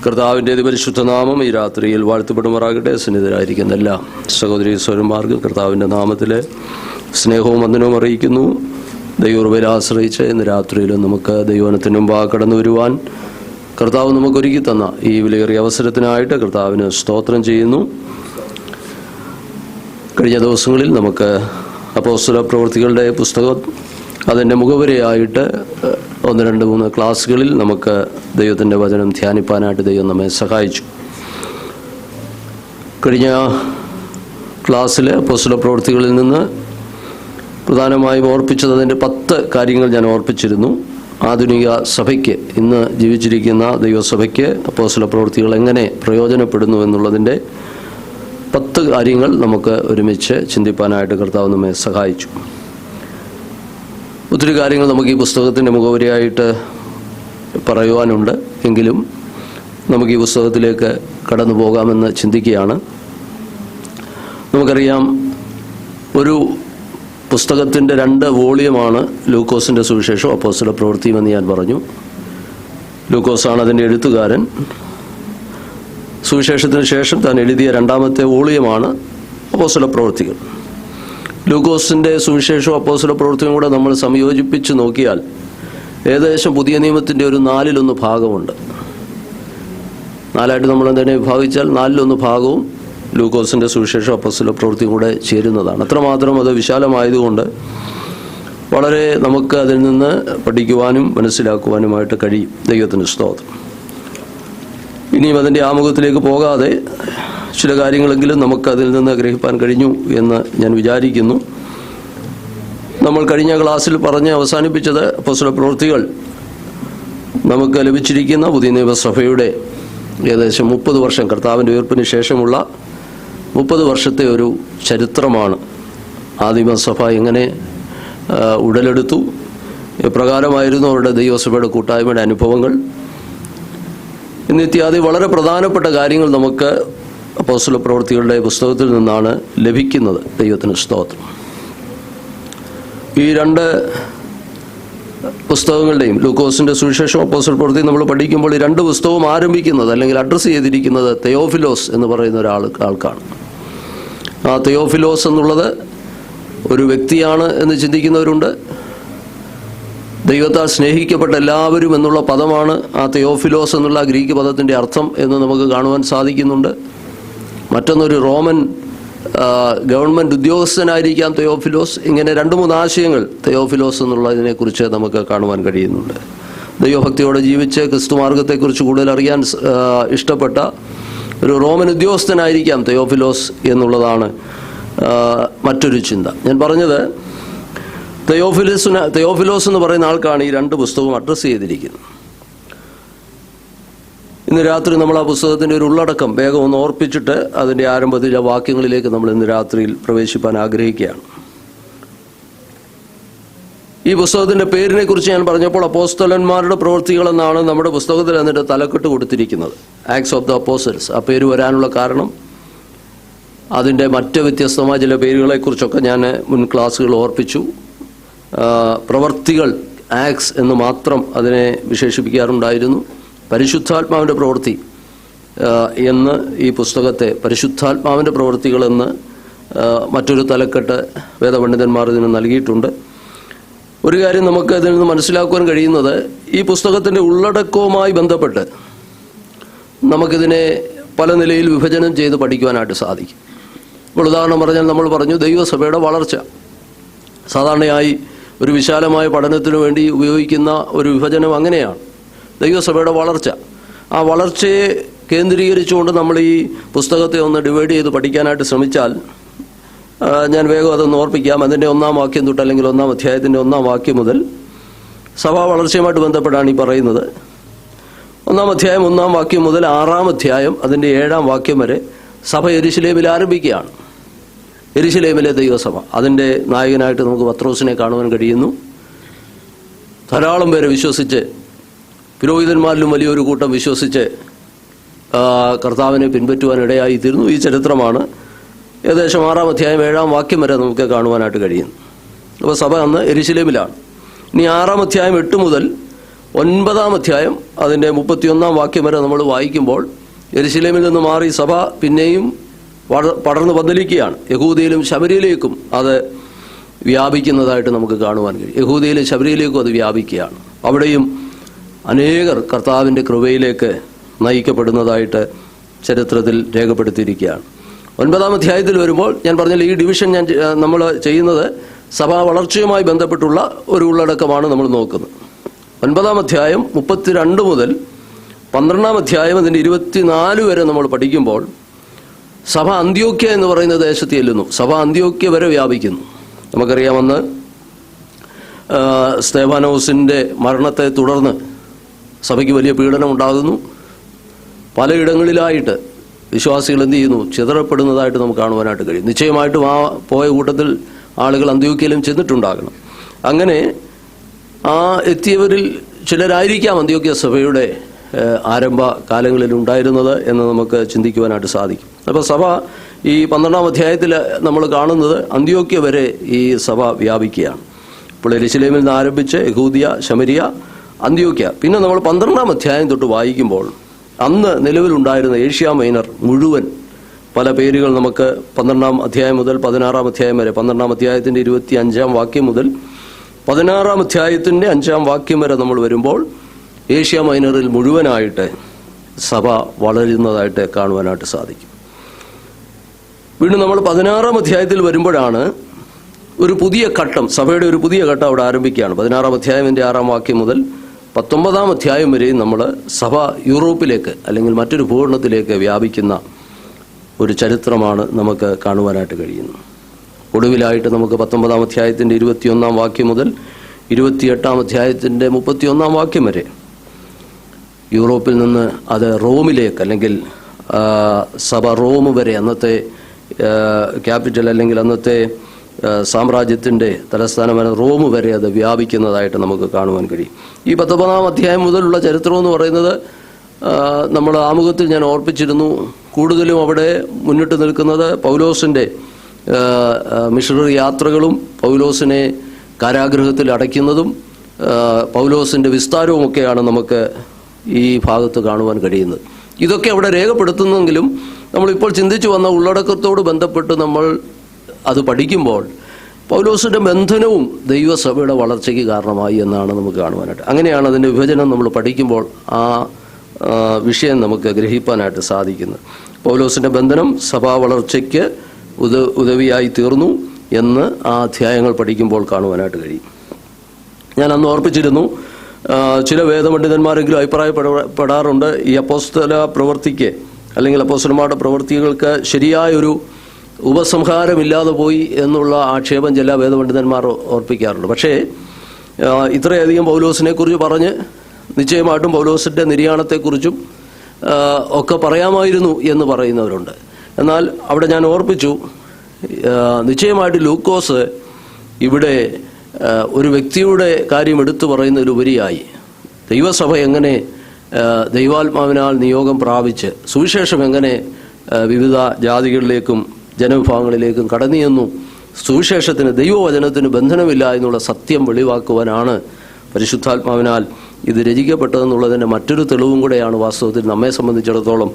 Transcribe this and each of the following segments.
കർത്താവിൻ്റെ പരിശുദ്ധ നാമം ഈ രാത്രിയിൽ വാഴ്ത്തപ്പെടുമാറാകട്ടെ. സന്നിധരായിരിക്കുന്ന എല്ലാ സഹോദരീ സഹോദരന്മാർക്കും കർത്താവിൻ്റെ നാമത്തിൽ സ്നേഹവും വന്ദനവും അറിയിക്കുന്നു. ദൈവകൃപയിൽ ആശ്രയിച്ച് ഇന്ന് രാത്രിയിൽ നമുക്ക് ദൈവവചനത്തിന് മുമ്പാകെ കടന്നു വരുവാൻ കർത്താവ് നമുക്കൊരുക്കി തന്ന ഈ വിലയേറിയ അവസരത്തിനായിട്ട് കർത്താവിന് സ്തോത്രം ചെയ്യുന്നു. കഴിഞ്ഞ ദിവസങ്ങളിൽ നമുക്ക് അപ്പോസ്തല പ്രവൃത്തികളുടെ പുസ്തകം അതിൻ്റെ മുഖവരയായിട്ട് 1, 2, 3 ക്ലാസ്സുകളിൽ നമുക്ക് ദൈവത്തിൻ്റെ വചനം ധ്യാനിപ്പാനായിട്ട് ദൈവം നമ്മെ സഹായിച്ചു. കഴിഞ്ഞ ക്ലാസ്സിൽ അപ്പോസ്തല പ്രവൃത്തികളിൽ നിന്ന് പ്രധാനമായും ഓർപ്പിച്ചത് അതിൻ്റെ 10 കാര്യങ്ങൾ ഞാൻ ഓർപ്പിച്ചിരുന്നു. ആധുനിക സഭയ്ക്ക്, ഇന്ന് ജീവിച്ചിരിക്കുന്ന ദൈവസഭയ്ക്ക് അപ്പോസ്തല പ്രവൃത്തികൾ എങ്ങനെ പ്രയോജനപ്പെടുന്നു എന്നുള്ളതിൻ്റെ 10 കാര്യങ്ങൾ നമുക്ക് ഒരുമിച്ച് ചിന്തിപ്പാനായിട്ട് കർത്താവ് നമ്മെ സഹായിച്ചു. ഒത്തിരി കാര്യങ്ങൾ നമുക്ക് ഈ പുസ്തകത്തിൻ്റെ മുഖവരിയായിട്ട് പറയുവാനുണ്ട്. എങ്കിലും നമുക്ക് ഈ പുസ്തകത്തിലേക്ക് കടന്നു പോകാമെന്ന് ചിന്തിക്കുകയാണ്. നമുക്കറിയാം, ഒരു പുസ്തകത്തിൻ്റെ 2 വോളിയമാണ് ലൂക്കോസിൻ്റെ സുവിശേഷം അപ്പോസ്തല പ്രവൃത്തിയും എന്ന് ഞാൻ പറഞ്ഞു. ലൂക്കോസാണ് അതിൻ്റെ എഴുത്തുകാരൻ. സുവിശേഷത്തിന് ശേഷം താൻ എഴുതിയ 2ാമത്തെ വോളിയമാണ് അപ്പോസ്തല പ്രവൃത്തികൾ. ലൂക്കോസിൻ്റെ സുവിശേഷവും അപ്പോസ്തല പ്രവൃത്തിയും കൂടെ നമ്മൾ സംയോജിപ്പിച്ച് നോക്കിയാൽ ഏകദേശം പുതിയ നിയമത്തിൻ്റെ ഒരു 4/1 ഭാഗമുണ്ട്. 4ആയിട്ട് നമ്മൾ തന്നെ വിഭാഗിച്ചാൽ 4/1 ഭാഗവും ലൂക്കോസിൻ്റെ സുവിശേഷം അപ്പോസ്തല പ്രവൃത്തിയും കൂടെ ചേരുന്നതാണ്. അത്രമാത്രം അത് വിശാലമായതുകൊണ്ട് വളരെ നമുക്ക് അതിൽ നിന്ന് പഠിക്കുവാനും മനസ്സിലാക്കുവാനുമായിട്ട് കഴിയും. ദൈവത്തിന് സ്തോത്രം. ഇനിയും അതിൻ്റെ ആമുഖത്തിലേക്ക് പോകാതെ ചില കാര്യങ്ങളെങ്കിലും നമുക്കതിൽ നിന്ന് ഗ്രഹിപ്പാൻ കഴിഞ്ഞു എന്ന് ഞാൻ വിചാരിക്കുന്നു. നമ്മൾ കഴിഞ്ഞ ക്ലാസ്സിൽ പറഞ്ഞ് അവസാനിപ്പിച്ചത് അപ്പോസ്തല പ്രവൃത്തികൾ നമുക്ക് ലഭിച്ചിരിക്കുന്ന പുതിയ നിയമസഭയുടെ ഏകദേശം 30 വർഷം, കർത്താവിൻ്റെ ഉയർപ്പിന് ശേഷമുള്ള 30 വർഷത്തെ ഒരു ചരിത്രമാണ്. ആദിമസഭ എങ്ങനെ ഉടലെടുത്തു, എപ്രകാരമായിരുന്നു അവരുടെ ദൈവസഭയുടെ കൂട്ടായ്മയുടെ അനുഭവങ്ങൾ എന്നിത്യാദി വളരെ പ്രധാനപ്പെട്ട കാര്യങ്ങൾ നമുക്ക് അപ്പോസ്തല പ്രവൃത്തികളുടെ പുസ്തകത്തിൽ നിന്നാണ് ലഭിക്കുന്നത്. ദൈവത്തിന് സ്തോത്രം. ഈ 2 പുസ്തകങ്ങളുടെയും, ലൂക്കോസിൻ്റെ സുവിശേഷം അപ്പോസ്തല പ്രവൃത്തി നമ്മൾ പഠിക്കുമ്പോൾ ഈ 2 പുസ്തകവും ആരംഭിക്കുന്നത് അല്ലെങ്കിൽ അഡ്രസ്സ് ചെയ്തിരിക്കുന്നത് തെയോഫിലോസ് എന്ന് പറയുന്ന ആൾക്കാണ്. ആ തെയോഫിലോസ് എന്നുള്ളത് ഒരു വ്യക്തിയാണ് എന്ന് ചിന്തിക്കുന്നവരുണ്ട്. ദൈവത്താൽ സ്നേഹിക്കപ്പെട്ട എല്ലാവരും എന്നുള്ള പദമാണ് ആ തെയോഫിലോസ് എന്നുള്ള ഗ്രീക്ക് പദത്തിൻ്റെ അർത്ഥം എന്ന് നമുക്ക് കാണുവാൻ സാധിക്കുന്നുണ്ട്. മറ്റൊന്നൊരു റോമൻ ഗവൺമെൻറ് ഉദ്യോഗസ്ഥനായിരിക്കാം തെയോഫിലോസ്. ഇങ്ങനെ 2-3 ആശയങ്ങൾ തെയോഫിലോസ് എന്നുള്ളതിനെക്കുറിച്ച് നമുക്ക് കാണുവാൻ കഴിയുന്നുണ്ട്. ദൈവഭക്തിയോടെ ജീവിച്ച് ക്രിസ്തുമാർഗത്തെക്കുറിച്ച് കൂടുതൽ അറിയാൻ ഇഷ്ടപ്പെട്ട ഒരു റോമൻ ഉദ്യോഗസ്ഥനായിരിക്കാം തെയോഫിലോസ് എന്നുള്ളതാണ് മറ്റൊരു ചിന്ത. ഞാൻ പറഞ്ഞത് തെയോഫിലോസ് എന്ന് പറയുന്ന ആൾക്കാണ് ഈ 2 പുസ്തകവും അഡ്രസ്സ് ചെയ്തിരിക്കുന്നത്. ഇന്ന് രാത്രി നമ്മൾ ആ പുസ്തകത്തിൻ്റെ ഒരു ഉള്ളടക്കം വേഗം ഒന്ന് ഓർപ്പിച്ചിട്ട് അതിൻ്റെ ആരംഭത്തിലെ വാക്യങ്ങളിലേക്ക് നമ്മൾ ഇന്ന് രാത്രിയിൽ പ്രവേശിപ്പാൻ ആഗ്രഹിക്കുകയാണ്. ഈ പുസ്തകത്തിൻ്റെ പേരിനെ കുറിച്ച് ഞാൻ പറഞ്ഞപ്പോൾ അപ്പോസ്തലന്മാരുടെ പ്രവൃത്തികൾ എന്നാണ് നമ്മുടെ പുസ്തകത്തിൽ എന്നിട്ട് തലക്കെട്ട് കൊടുത്തിരിക്കുന്നത്. Acts of the apostles. ആ പേര് വരാനുള്ള കാരണം അതിൻ്റെ മറ്റ് വ്യത്യസ്തമായ ചില പേരുകളെക്കുറിച്ചൊക്കെ ഞാൻ മുൻ ക്ലാസ്സുകൾ ഓർപ്പിച്ചു. പ്രവർത്തികൾ, ആക്ട്സ് എന്ന് മാത്രം അതിനെ വിശേഷിപ്പിക്കാറുണ്ടായിരുന്നു. പരിശുദ്ധാത്മാവിൻ്റെ പ്രവൃത്തി എന്ന് ഈ പുസ്തകത്തെ പരിശുദ്ധാത്മാവിൻ്റെ പ്രവൃത്തികളെന്ന് മറ്റൊരു തലക്കെട്ട് വേദപണ്ഡിതന്മാർ ഇതിന് നൽകിയിട്ടുണ്ട്. ഒരു കാര്യം നമുക്ക് ഇതിൽ നിന്ന് മനസ്സിലാക്കുവാൻ കഴിയുന്നത്, ഈ പുസ്തകത്തിൻ്റെ ഉള്ളടക്കവുമായി ബന്ധപ്പെട്ട് നമുക്കിതിനെ പല നിലയിൽ വിഭജനം ചെയ്ത് പഠിക്കുവാനായിട്ട് സാധിക്കും. ഇപ്പോൾ ഉദാഹരണം പറഞ്ഞാൽ നമ്മൾ പറഞ്ഞു ദൈവസഭയുടെ വളർച്ച. സാധാരണയായി ഒരു വിശാലമായ പഠനത്തിനു വേണ്ടി ഉപയോഗിക്കുന്ന ഒരു വിഭജനം അങ്ങനെയാണ്, ദൈവസഭയുടെ വളർച്ച. ആ വളർച്ചയെ കേന്ദ്രീകരിച്ചുകൊണ്ട് നമ്മൾ ഈ പുസ്തകത്തെ ഒന്ന് ഡിവൈഡ് ചെയ്ത് പഠിക്കാനായിട്ട് ശ്രമിച്ചാൽ, ഞാൻ വേഗം അതൊന്ന് ഓർപ്പിക്കാം. അതിൻ്റെ 1-ാം വാക്യം തൊട്ട്, അല്ലെങ്കിൽ 1-ാം അധ്യായത്തിൻ്റെ 1-ാം വാക്യം മുതൽ സഭാ വളർച്ചയുമായിട്ട് ബന്ധപ്പെട്ടാണ് ഈ പറയുന്നത്. 1-ാം അധ്യായം 1-ാം വാക്യം മുതൽ 6-ാം അധ്യായം അതിൻ്റെ 7-ാം വാക്യം വരെ സഭ യെരുശലേമിൽ ആരംഭിക്കുകയാണ്. യെരുശലേമിലെ ദൈവസഭ, അതിൻ്റെ നായകനായിട്ട് നമുക്ക് പത്രോസിനെ കാണുവാൻ കഴിയുന്നു. ധാരാളം പേരെ വിശ്വസിച്ച്, പുരോഹിതന്മാരിലും വലിയൊരു കൂട്ടം വിശ്വസിച്ച് കർത്താവിനെ പിൻപറ്റുവാനിടയായി തീർന്നു. ഈ ചരിത്രമാണ് ഏകദേശം 6-ാം അധ്യായം 7-ാം വാക്യം വരെ നമുക്ക് കാണുവാനായിട്ട് കഴിയുന്നു. അപ്പോൾ സഭ അന്ന് യെരുശലേമിലാണ്. ഇനി 6-ാം അധ്യായം 8 മുതൽ 9-ാം അധ്യായം അതിൻ്റെ 31-ാം വാക്യം വരെ നമ്മൾ വായിക്കുമ്പോൾ യെരുശലേമിൽ നിന്ന് മാറി സഭ പിന്നെയും പടർന്നു പന്തലിക്കുകയാണ്. യഹൂദയിലും ശമര്യയിലേക്കും അത് വ്യാപിക്കുന്നതായിട്ട് നമുക്ക് കാണുവാൻ കഴിയും. യഹൂദയിലും ശമര്യയിലേക്കും അത് വ്യാപിക്കുകയാണ്. അവിടെയും അനേകർ കർത്താവിൻ്റെ കൃപയിലേക്ക് നയിക്കപ്പെടുന്നതായിട്ട് ചരിത്രത്തിൽ രേഖപ്പെടുത്തിയിരിക്കുകയാണ്. 9-ാം അധ്യായത്തിൽ വരുമ്പോൾ ഞാൻ പറഞ്ഞാൽ ഈ ഡിവിഷൻ നമ്മൾ ചെയ്യുന്നത് സഭാ വളർച്ചയുമായി ബന്ധപ്പെട്ടുള്ള ഒരു ഉള്ളടക്കമാണ് നമ്മൾ നോക്കുന്നത്. 9-ാം അധ്യായം 32 മുതൽ 12-ാം അധ്യായം അതിൻ്റെ 24 വരെ നമ്മൾ പഠിക്കുമ്പോൾ സഭ അന്ത്യോക്യ എന്ന് പറയുന്ന ദേശത്ത് ചെല്ലുന്നു. സഭ അന്ത്യോക്യ വരെ വ്യാപിക്കുന്നു. നമുക്കറിയാമെന്ന് സ്തെഫാനോസിൻ്റെ മരണത്തെ തുടർന്ന് സഭയ്ക്ക് വലിയ പീഡനം ഉണ്ടാകുന്നു. പലയിടങ്ങളിലായിട്ട് വിശ്വാസികൾ എന്ത് ചെയ്യുന്നു? ചിതറപ്പെടുന്നതായിട്ട് നമുക്ക് കാണുവാനായിട്ട് കഴിയും. നിശ്ചയമായിട്ടും ആ പോയ കൂട്ടത്തിൽ ആളുകൾ അന്ത്യോക്യയിലും ചെന്നിട്ടുണ്ടാകണം. അങ്ങനെ ആ എത്തിയവരിൽ ചിലരായിരിക്കാം അന്ത്യോക്യ സഭയുടെ ആരംഭ കാലങ്ങളിൽ ഉണ്ടായിരുന്നത് എന്ന് നമുക്ക് ചിന്തിക്കുവാനായിട്ട് സാധിക്കും. അപ്പോൾ സഭ ഈ 12-ാം അധ്യായത്തിൽ നമ്മൾ കാണുന്നത് അന്ത്യോക്യ വരെ ഈ സഭ വ്യാപിക്കുകയാണ്. ഇപ്പോൾ യെരുശലേമിൽ നിന്ന് ആരംഭിച്ച് യഹൂദിയ, ശമരിയ, അന്ത്യോക്യ. പിന്നെ നമ്മൾ 12-ാം അധ്യായം തൊട്ട് വായിക്കുമ്പോൾ അന്ന് നിലവിലുണ്ടായിരുന്ന ഏഷ്യ മൈനർ മുഴുവൻ പല പേരുകൾ നമുക്ക് 12-ാം അധ്യായം മുതൽ 16-ാം അധ്യായം വരെ, 12-ാം അധ്യായത്തിൻ്റെ 25-ാം വാക്യം മുതൽ 16-ാം അധ്യായത്തിൻ്റെ 5-ാം വാക്യം വരെ നമ്മൾ വരുമ്പോൾ ഏഷ്യ മൈനറിൽ മുഴുവനായിട്ട് സഭ വളരുന്നതായിട്ട് കാണുവാനായിട്ട് സാധിക്കും. വീണ്ടും നമ്മൾ 16-ാം അധ്യായത്തിൽ വരുമ്പോഴാണ് ഒരു പുതിയ ഘട്ടം, സഭയുടെ ഒരു പുതിയ ഘട്ടം അവിടെ ആരംഭിക്കുകയാണ്. 16-ാം അധ്യായത്തിൻ്റെ 6-ാം വാക്യം മുതൽ 19-ാം അധ്യായം വരെയും നമ്മൾ സഭ യൂറോപ്പിലേക്ക് അല്ലെങ്കിൽ മറ്റൊരു ഭൂഖണ്ഡത്തിലേക്ക് വ്യാപിക്കുന്ന ഒരു ചരിത്രമാണ് നമുക്ക് കാണുവാനായിട്ട് കഴിയുന്നത്. ഒടുവിലായിട്ട് നമുക്ക് 19-ാം അധ്യായത്തിൻ്റെ 21-ാം വാക്യം മുതൽ 28-ാം അധ്യായത്തിൻ്റെ 31-ാം വാക്യം വരെ യൂറോപ്പിൽ നിന്ന് അത് റോമിലേക്ക് അല്ലെങ്കിൽ സഭ റോം വരെ, അന്നത്തെ ക്യാപിറ്റൽ അല്ലെങ്കിൽ അന്നത്തെ സാമ്രാജ്യത്തിൻ്റെ തലസ്ഥാനമായ റോം വരെ അത് വ്യാപിക്കുന്നതായിട്ട് നമുക്ക് കാണുവാൻ കഴിയും. ഈ 19-ാം അധ്യായം മുതലുള്ള ചരിത്രം എന്ന് പറയുന്നത് നമ്മൾ ആമുഖത്തിൽ ഞാൻ ഓർപ്പിച്ചിരുന്നു. കൂടുതലും അവിടെ മുന്നിട്ട് നിൽക്കുന്നത് പൗലോസിൻ്റെ മിഷണറി യാത്രകളും പൗലോസിനെ കാരാഗൃഹത്തിൽ അടയ്ക്കുന്നതും പൗലോസിൻ്റെ വിസ്താരവുമൊക്കെയാണ് നമുക്ക് ഈ ഭാഗത്ത് കാണുവാൻ കഴിയുന്നത്. ഇതൊക്കെ അവിടെ രേഖപ്പെടുത്തുന്നെങ്കിലും നമ്മളിപ്പോൾ ചിന്തിച്ചു വന്ന ഉള്ളടക്കത്തോട് ബന്ധപ്പെട്ട് നമ്മൾ അത് പഠിക്കുമ്പോൾ പൗലോസിൻ്റെ ബന്ധനവും ദൈവസഭയുടെ വളർച്ചയ്ക്ക് കാരണമായി എന്നാണ് നമുക്ക് കാണുവാനായിട്ട്. അങ്ങനെയാണ് അതിൻ്റെ വിഭജനം നമ്മൾ പഠിക്കുമ്പോൾ ആ വിഷയം നമുക്ക് ഗ്രഹിക്കാനായിട്ട് സാധിക്കുന്നത്. പൗലോസിൻ്റെ ബന്ധനം സഭാ വളർച്ചയ്ക്ക് ഉദവിയായി തീർന്നു എന്ന് ആ അധ്യായങ്ങൾ പഠിക്കുമ്പോൾ കാണുവാനായിട്ട് കഴിയും. ഞാൻ അന്ന് ഓർപ്പിച്ചിരുന്നു, ചില വേദപണ്ഡിതന്മാരെങ്കിലും അഭിപ്രായപ്പെടാറുണ്ട് ഈ അപ്പോസ്തല പ്രവൃത്തിക്ക് അല്ലെങ്കിൽ അപ്പോസ്തലന്മാരുടെ പ്രവൃത്തികൾക്ക് ശരിയായൊരു ഉപസംഹാരമില്ലാതെ പോയി എന്നുള്ള ആക്ഷേപം ചില വേദപണ്ഡിതന്മാർ ഓർപ്പിക്കാറുണ്ട്. പക്ഷേ ഇത്രയധികം പൗലോസിനെ കുറിച്ച് പറഞ്ഞ് നിശ്ചയമായിട്ടും പൗലോസിൻ്റെ നിര്യാണത്തെക്കുറിച്ചും ഒക്കെ പറയാമായിരുന്നു എന്ന് പറയുന്നവരുണ്ട്. എന്നാൽ അവിടെ ഞാൻ ഓർപ്പിച്ചു, നിശ്ചയമായിട്ട് ലൂക്കോസ് ഇവിടെ ഒരു വ്യക്തിയുടെ കാര്യം എടുത്തു പറയുന്നതിലുപരിയായി ദൈവസഭ എങ്ങനെ ദൈവാത്മാവിനാൽ നിയോഗം പ്രാപിച്ച് സുവിശേഷം എങ്ങനെ വിവിധ ജാതികളിലേക്കും ജനവിഭാഗങ്ങളിലേക്കും കടന്നു ചെന്നു, സുവിശേഷത്തിന് ദൈവവചനത്തിന് ബന്ധനമില്ല എന്നുള്ള സത്യം വെളിവാക്കുവാനാണ് പരിശുദ്ധാത്മാവിനാൽ ഇത് രചിക്കപ്പെട്ടതെന്നുള്ളതിൻ്റെ മറ്റൊരു തെളിവും കൂടെയാണ് വാസ്തവത്തിൽ നമ്മെ സംബന്ധിച്ചിടത്തോളം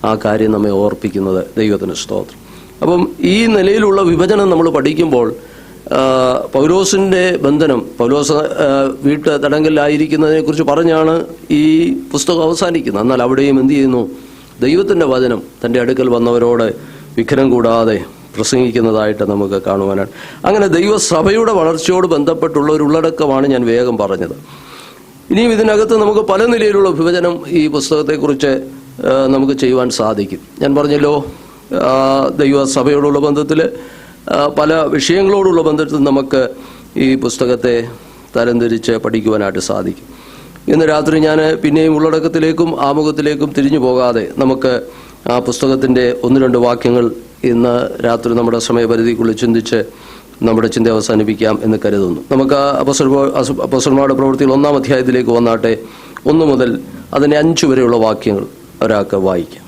ആ കാര്യം നമ്മെ ഓർപ്പിക്കുന്നത്. ദൈവത്തിന് സ്തോത്രം. അപ്പം ഈ നിലയിലുള്ള വിഭജനം നമ്മൾ പഠിക്കുമ്പോൾ പൗലോസിൻ്റെ ബന്ധനം, പൗലോസ് വീട്ട് തടങ്കലിലായിരിക്കുന്നതിനെക്കുറിച്ച് പറഞ്ഞാണ് ഈ പുസ്തകം അവസാനിക്കുന്നത്. എന്നാൽ അവിടെയും എന്ത് ചെയ്യുന്നു? ദൈവത്തിൻ്റെ വചനം തൻ്റെ അടുക്കൽ വന്നവരോട് വിഘ്നം കൂടാതെ പ്രസംഗിക്കുന്നതായിട്ട് നമുക്ക് കാണുവാനാണ്. അങ്ങനെ ദൈവസഭയുടെ വളർച്ചയോട് ബന്ധപ്പെട്ടുള്ള ഒരു ഉള്ളടക്കമാണ് ഞാൻ വേഗം പറഞ്ഞത്. ഇനിയും ഇതിനകത്ത് നമുക്ക് പല നിലയിലുള്ള വിഭജനം ഈ പുസ്തകത്തെക്കുറിച്ച് നമുക്ക് ചെയ്യുവാൻ സാധിക്കും. ഞാൻ പറഞ്ഞല്ലോ, ദൈവസഭയോടുള്ള ബന്ധത്തിൽ പല വിഷയങ്ങളോടുള്ള ബന്ധത്തിൽ നമുക്ക് ഈ പുസ്തകത്തെ തരംതിരിച്ച് പഠിക്കുവാനായിട്ട് സാധിക്കും. ഇന്ന് രാത്രി ഞാൻ പിന്നെയും ഉള്ളടക്കത്തിലേക്കും ആമുഖത്തിലേക്കും തിരിഞ്ഞു പോകാതെ നമുക്ക് ആ പുസ്തകത്തിൻ്റെ 1-2 വാക്യങ്ങൾ ഇന്ന് രാത്രി നമ്മുടെ സമയപരിധിക്കുള്ളിൽ ചിന്തിച്ച് നമ്മുടെ ചിന്ത അവസാനിപ്പിക്കാം എന്ന് കരുതുന്നു. നമുക്ക് അപ്പോസ്തലന്മാരുടെ പ്രവൃത്തികൾ 1-ാം അധ്യായത്തിലേക്ക് വന്നാട്ടെ. 1 മുതൽ അതിൻ്റെ 5 വരെയുള്ള വാക്യങ്ങൾ ഒരാൾക്ക് വായിക്കാം.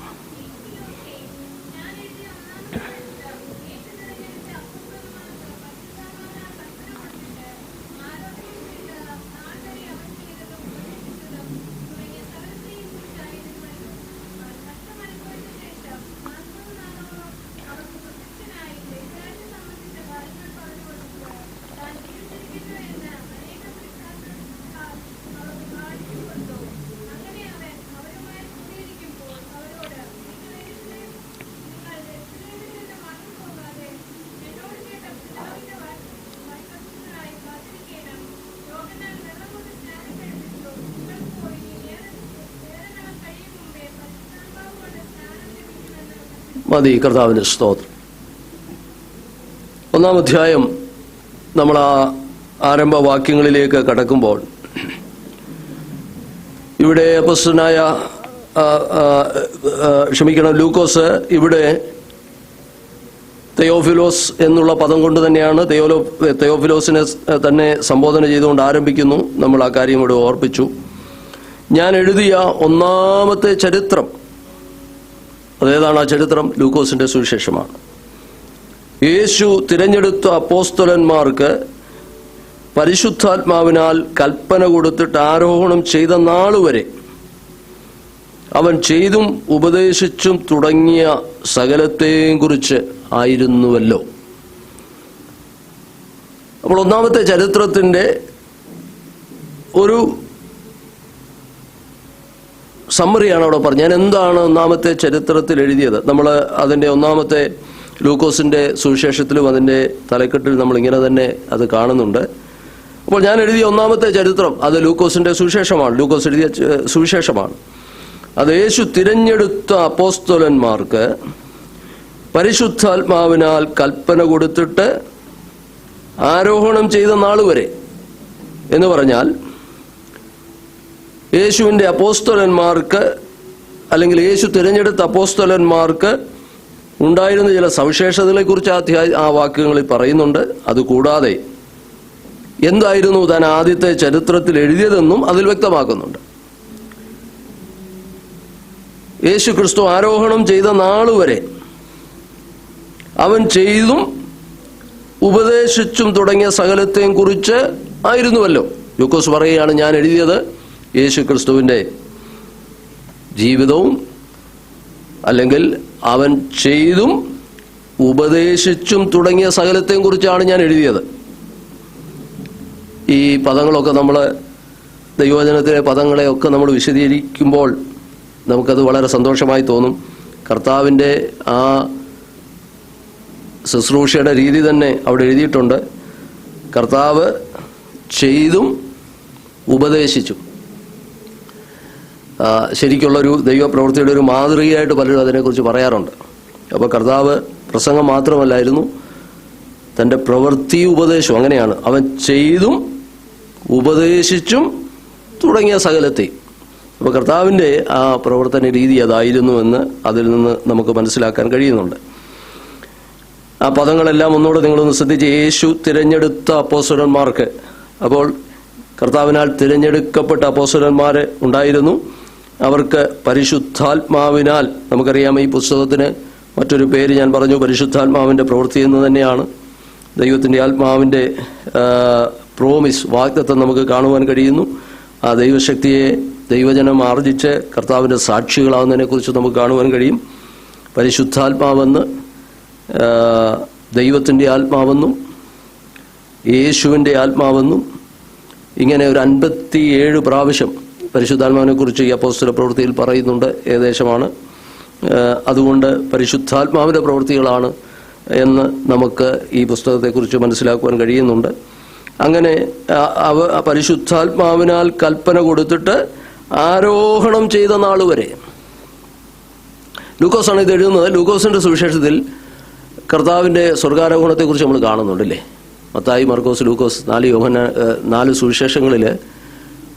മതി. കർത്താവിൻ്റെ സ്തോത്രം. 1-ാം അധ്യായം നമ്മൾ ആ ആരംഭവാക്യങ്ങളിലേക്ക് കടക്കുമ്പോൾ ഇവിടെ അപ്പോസ്തലനായ ലൂക്കോസ് ഇവിടെ തെയോഫിലോസ് എന്നുള്ള പദം കൊണ്ട് തന്നെയാണ് തെയോഫിലോസിനെ തന്നെ സംബോധന ചെയ്തുകൊണ്ട് ആരംഭിക്കുന്നു. നമ്മൾ ആ കാര്യം ഇവിടെ ഓർപ്പിച്ചു. ഞാൻ എഴുതിയ 1-ാമത്തെ ചരിത്രം, അതേതാണ് ആ ചരിത്രം? ലൂക്കോസിന്റെ സുവിശേഷമാണ്. യേശു തിരഞ്ഞെടുത്ത അപ്പോസ്തലന്മാർക്ക് പരിശുദ്ധാത്മാവിനാൽ കൽപ്പന കൊടുത്തിട്ട് ആരോഹണം ചെയ്ത നാളുവരെ അവൻ ചെയ്തും ഉപദേശിച്ചും തുടങ്ങിയ സകലത്തെയും കുറിച്ച് ആയിരുന്നുവല്ലോ. അപ്പോൾ 1-ാമത്തെ ചരിത്രത്തിന്റെ ഒരു സമ്മറിയാണ് അവിടെ പറഞ്ഞത്. ഞാൻ എന്താണ് 1-ാമത്തെ ചരിത്രത്തിൽ എഴുതിയത്? നമ്മൾ അതിൻ്റെ 1-ാമത്തെ ലൂക്കോസിന്റെ സുവിശേഷത്തിലും അതിൻ്റെ തലക്കെട്ടിൽ നമ്മൾ ഇങ്ങനെ തന്നെ അത് കാണുന്നുണ്ട്. അപ്പോൾ ഞാൻ എഴുതിയ 1-ാമത്തെ ചരിത്രം അത് ലൂക്കോസിന്റെ സുവിശേഷമാണ്. ലൂക്കോസ് എഴുതിയ സുവിശേഷമാണ്. അത് യേശു തിരഞ്ഞെടുത്ത അപ്പോസ്തലന്മാർക്ക് പരിശുദ്ധാത്മാവിനാൽ കൽപ്പന കൊടുത്തിട്ട് ആരോഹണം ചെയ്ത നാളുവരെ എന്ന് പറഞ്ഞാൽ യേശുവിൻ്റെ അപ്പോസ്തലന്മാർക്ക് അല്ലെങ്കിൽ യേശു തിരഞ്ഞെടുത്ത അപ്പോസ്തലന്മാർക്ക് ഉണ്ടായിരുന്ന ചില സവിശേഷതകളെക്കുറിച്ച് ആ വാക്യങ്ങളിൽ പറയുന്നുണ്ട്. അതുകൂടാതെ എന്തായിരുന്നു താൻ ആദ്യത്തെ ചരിത്രത്തിൽ എഴുതിയതെന്നും അതിൽ വ്യക്തമാക്കുന്നുണ്ട്. യേശു ക്രിസ്തു ആരോഹണം ചെയ്ത നാളുവരെ അവൻ ചെയ്തും ഉപദേശിച്ചും തുടങ്ങിയ സകലത്തെയും കുറിച്ച് ആയിരുന്നുവല്ലോ. ലൂക്കോസ് പറയുകയാണ്, ഞാൻ എഴുതിയത് യേശു ക്രിസ്തുവിൻ്റെ ജീവിതവും അല്ലെങ്കിൽ അവൻ ചെയ്തും ഉപദേശിച്ചും തുടങ്ങിയ സകലത്തെയും കുറിച്ചാണ് ഞാൻ എഴുതിയത്. ഈ പദങ്ങളൊക്കെ നമ്മൾ ദൈവവചനത്തിലെ പദങ്ങളെയൊക്കെ നമ്മൾ വിശദീകരിക്കുമ്പോൾ നമുക്കത് വളരെ സന്തോഷമായി തോന്നും. കർത്താവിൻ്റെ ആ ശുശ്രൂഷയുടെ രീതി തന്നെ അവിടെ എഴുതിയിട്ടുണ്ട്. കർത്താവ് ചെയ്തും ഉപദേശിച്ചും. ശരിക്കുള്ളൊരു ദൈവപ്രവൃത്തിയുടെ ഒരു മാതൃകയായിട്ട് പലരും അതിനെക്കുറിച്ച് പറയാറുണ്ട്. അപ്പോൾ കർത്താവ് പ്രസംഗം മാത്രമല്ലായിരുന്നു, തൻ്റെ പ്രവൃത്തി ഉപദേശവും അങ്ങനെയാണ്. അവൻ ചെയ്തും ഉപദേശിച്ചും തുടങ്ങിയ സകലത്തെ. അപ്പോൾ കർത്താവിൻ്റെ ആ പ്രവർത്തന രീതി അതായിരുന്നുവെന്ന് അതിൽ നിന്ന് നമുക്ക് മനസ്സിലാക്കാൻ കഴിയുന്നുണ്ട്. ആ പദങ്ങളെല്ലാം ഒന്നുകൂടെ നിങ്ങളൊന്ന് ശ്രദ്ധിച്ച്. യേശു തിരഞ്ഞെടുത്ത അപ്പോസ്തലന്മാർക്ക്, അപ്പോൾ കർത്താവിനാൽ തിരഞ്ഞെടുക്കപ്പെട്ട അപ്പോസ്തലന്മാർ ഉണ്ടായിരുന്നു. അവർക്ക് പരിശുദ്ധാത്മാവിനാൽ, നമുക്കറിയാം ഈ പുസ്തകത്തിന് മറ്റൊരു പേര് ഞാൻ പറഞ്ഞു, പരിശുദ്ധാത്മാവിൻ്റെ പ്രവൃത്തി എന്ന് തന്നെയാണ്. ദൈവത്തിൻ്റെ ആത്മാവിൻ്റെ പ്രോമിസ്, വാഗ്ദത്തം നമുക്ക് കാണുവാൻ കഴിയുന്നു. ആ ദൈവശക്തിയെ ദൈവജനം ആർജിച്ച് കർത്താവിൻ്റെ സാക്ഷികളാവുന്നതിനെക്കുറിച്ച് നമുക്ക് കാണുവാൻ കഴിയും. പരിശുദ്ധാത്മാവെന്ന്, ദൈവത്തിൻ്റെ ആത്മാവെന്നും യേശുവിൻ്റെ ആത്മാവെന്നും ഇങ്ങനെ ഒരു 57 പ്രാവശ്യം പരിശുദ്ധാത്മാവിനെ കുറിച്ച് ഈ അപ്പോസ്തല പ്രവൃത്തിയിൽ പറയുന്നുണ്ട്. ഏകദേശമാണ്. അതുകൊണ്ട് പരിശുദ്ധാത്മാവിൻ്റെ പ്രവൃത്തികളാണ് എന്ന് നമുക്ക് ഈ പുസ്തകത്തെക്കുറിച്ച് മനസ്സിലാക്കുവാൻ കഴിയുന്നുണ്ട്. അങ്ങനെ പരിശുദ്ധാത്മാവിനാൽ കൽപ്പന കൊടുത്തിട്ട് ആരോഹണം ചെയ്ത നാളുവരെ. ലൂക്കോസാണ് ഇത് എഴുതുന്നത്. ലൂക്കോസിന്റെ സുവിശേഷത്തിൽ കർത്താവിൻ്റെ സ്വർഗാരോഹണത്തെക്കുറിച്ച് നമ്മൾ കാണുന്നുണ്ടല്ലേ. മത്തായി, മർക്കോസ്, ലൂക്കോസ്, 4 സുവിശേഷങ്ങളിൽ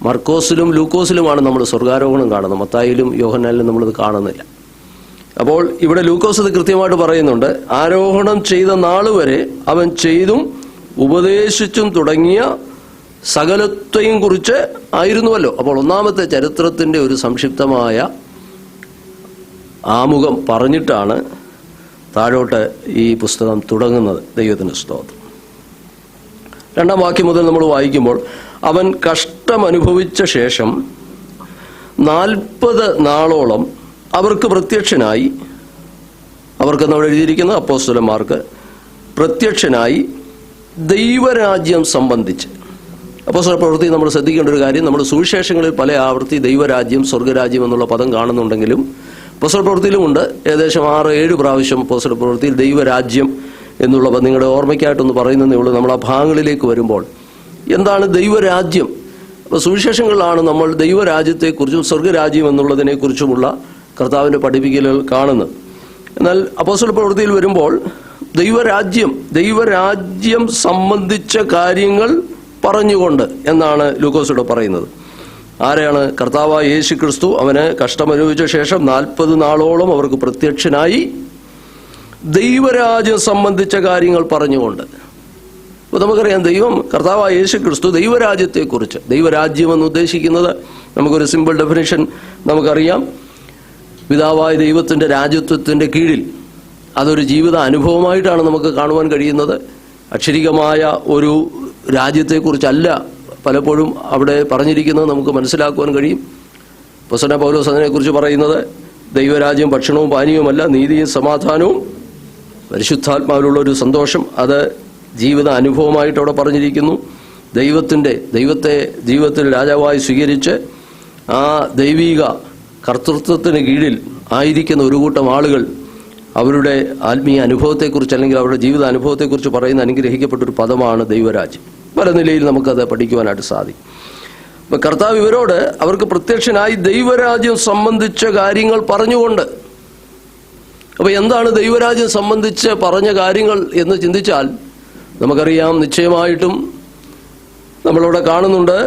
മർക്കോസിലും ലൂക്കോസിലുമാണ് നമ്മൾ സ്വർഗാരോഹണം കാണുന്നത്. മത്തായിലും യോഹന്നാനിലും നമ്മളത് കാണുന്നില്ല. അപ്പോൾ ഇവിടെ ലൂക്കോസ് ഇത് കൃത്യമായിട്ട് പറയുന്നുണ്ട്. ആരോഹണം ചെയ്ത നാളുവരെ അവൻ ചെയ്തും ഉപദേശിച്ചും തുടങ്ങിയ സകലത്തെയും കുറിച്ച് ആയിരുന്നുവല്ലോ. അപ്പോൾ 1-ാമത്തെ ചരിത്രത്തിൻ്റെ ഒരു സംക്ഷിപ്തമായ ആമുഖം പറഞ്ഞിട്ടാണ് താഴോട്ട് ഈ പുസ്തകം തുടങ്ങുന്നത്. ദൈവത്തിന് സ്തോത്രം. 2-ാം വാക്യം മുതൽ നമ്മൾ വായിക്കുമ്പോൾ, അവൻ കഷ്ടമനുഭവിച്ച ശേഷം 40 നാളോളം അവർക്ക് പ്രത്യക്ഷനായി, അവർക്കെന്നവിടെ എഴുതിയിരിക്കുന്നത് അപ്പോസ്തലന്മാർക്ക് പ്രത്യക്ഷനായി ദൈവരാജ്യം സംബന്ധിച്ച്. അപ്പോസ്തല പ്രവൃത്തി നമ്മൾ ശ്രദ്ധിക്കേണ്ട ഒരു കാര്യം, നമ്മുടെ സുവിശേഷങ്ങളിൽ പല ആവർത്തി ദൈവരാജ്യം, സ്വർഗരാജ്യം എന്നുള്ള പദം കാണുന്നുണ്ടെങ്കിലും അപ്പോസ്തല പ്രവൃത്തിയിലുമുണ്ട്. ഏകദേശം 6-7 പ്രാവശ്യം അപ്പോസ്തല പ്രവൃത്തിയിൽ ദൈവരാജ്യം എന്നുള്ള പദം നിങ്ങളുടെ ഓർമ്മയ്ക്കായിട്ടൊന്ന് പറയുന്നതേ ഉള്ളൂ. നമ്മൾ ആ ഭാഗങ്ങളിലേക്ക് വരുമ്പോൾ എന്താണ് ദൈവരാജ്യം? അപ്പോൾ സുവിശേഷങ്ങളിലാണ് നമ്മൾ ദൈവരാജ്യത്തെക്കുറിച്ചും സ്വർഗരാജ്യം എന്നുള്ളതിനെക്കുറിച്ചുമുള്ള കർത്താവിൻ്റെ പഠിപ്പിക്കലുകൾ കാണുന്നത്. എന്നാൽ അപ്പോസ്തല പ്രവൃത്തിയിൽ വരുമ്പോൾ ദൈവരാജ്യം സംബന്ധിച്ച കാര്യങ്ങൾ പറഞ്ഞുകൊണ്ട് എന്നാണ് ലൂക്കോസ് പറയുന്നത്. ആരെയാണ്? കർത്താവായ യേശു ക്രിസ്തു അവന് കഷ്ടമനുഭവിച്ച ശേഷം 40 നാളോളം അവർക്ക് പ്രത്യക്ഷനായി ദൈവരാജ്യം സംബന്ധിച്ച കാര്യങ്ങൾ പറഞ്ഞുകൊണ്ട്. അപ്പോൾ നമുക്കറിയാം, കർത്താവായ യേശു ക്രിസ്തു ദൈവരാജ്യത്തെക്കുറിച്ച്, ദൈവരാജ്യം എന്ന് ഉദ്ദേശിക്കുന്നത് നമുക്കൊരു സിമ്പിൾ ഡെഫിനിഷൻ നമുക്കറിയാം. പിതാവായ ദൈവത്തിൻ്റെ രാജ്യത്വത്തിൻ്റെ കീഴിൽ അതൊരു ജീവിത അനുഭവമായിട്ടാണ് നമുക്ക് കാണുവാൻ കഴിയുന്നത്. അക്ഷരികമായ ഒരു രാജ്യത്തെക്കുറിച്ചല്ല പലപ്പോഴും അവിടെ പറഞ്ഞിരിക്കുന്നത് നമുക്ക് മനസ്സിലാക്കുവാൻ കഴിയും. അപ്പോസ്തലനായ പൗലോസ് അതിനെക്കുറിച്ച് പറയുന്നത് ദൈവരാജ്യം ഭക്ഷണവും പാനീയവുമല്ല, നീതിയും സമാധാനവും പരിശുദ്ധാത്മാവിലുള്ള ഒരു സന്തോഷം, അത് ജീവിത അനുഭവമായിട്ട് അവിടെ പറഞ്ഞിരിക്കുന്നു. ദൈവത്തെ ജീവിതത്തിൽ രാജാവായി സ്വീകരിച്ച് ആ ദൈവിക കർത്തൃത്വത്തിന് കീഴിൽ ആയിരിക്കുന്ന ഒരു കൂട്ടം ആളുകൾ അവരുടെ ആത്മീയ അനുഭവത്തെക്കുറിച്ച് അല്ലെങ്കിൽ അവരുടെ ജീവിത അനുഭവത്തെക്കുറിച്ച് പറയുന്ന അനുഗ്രഹിക്കപ്പെട്ടൊരു പദമാണ് ദൈവരാജ്യം. പല നിലയിൽ നമുക്കത് പഠിക്കുവാനായിട്ട് സാധിക്കും. അപ്പം കർത്താവ് ഇവരോട് അവർക്ക് പ്രത്യക്ഷനായി ദൈവരാജ്യം സംബന്ധിച്ച കാര്യങ്ങൾ പറഞ്ഞുകൊണ്ട്. അപ്പോൾ എന്താണ് ദൈവരാജ്യം സംബന്ധിച്ച് പറഞ്ഞ കാര്യങ്ങൾ എന്ന് ചിന്തിച്ചാൽ നമുക്കറിയാം, നിശ്ചയമായിട്ടും നമ്മളവിടെ കാണുന്നുണ്ട്,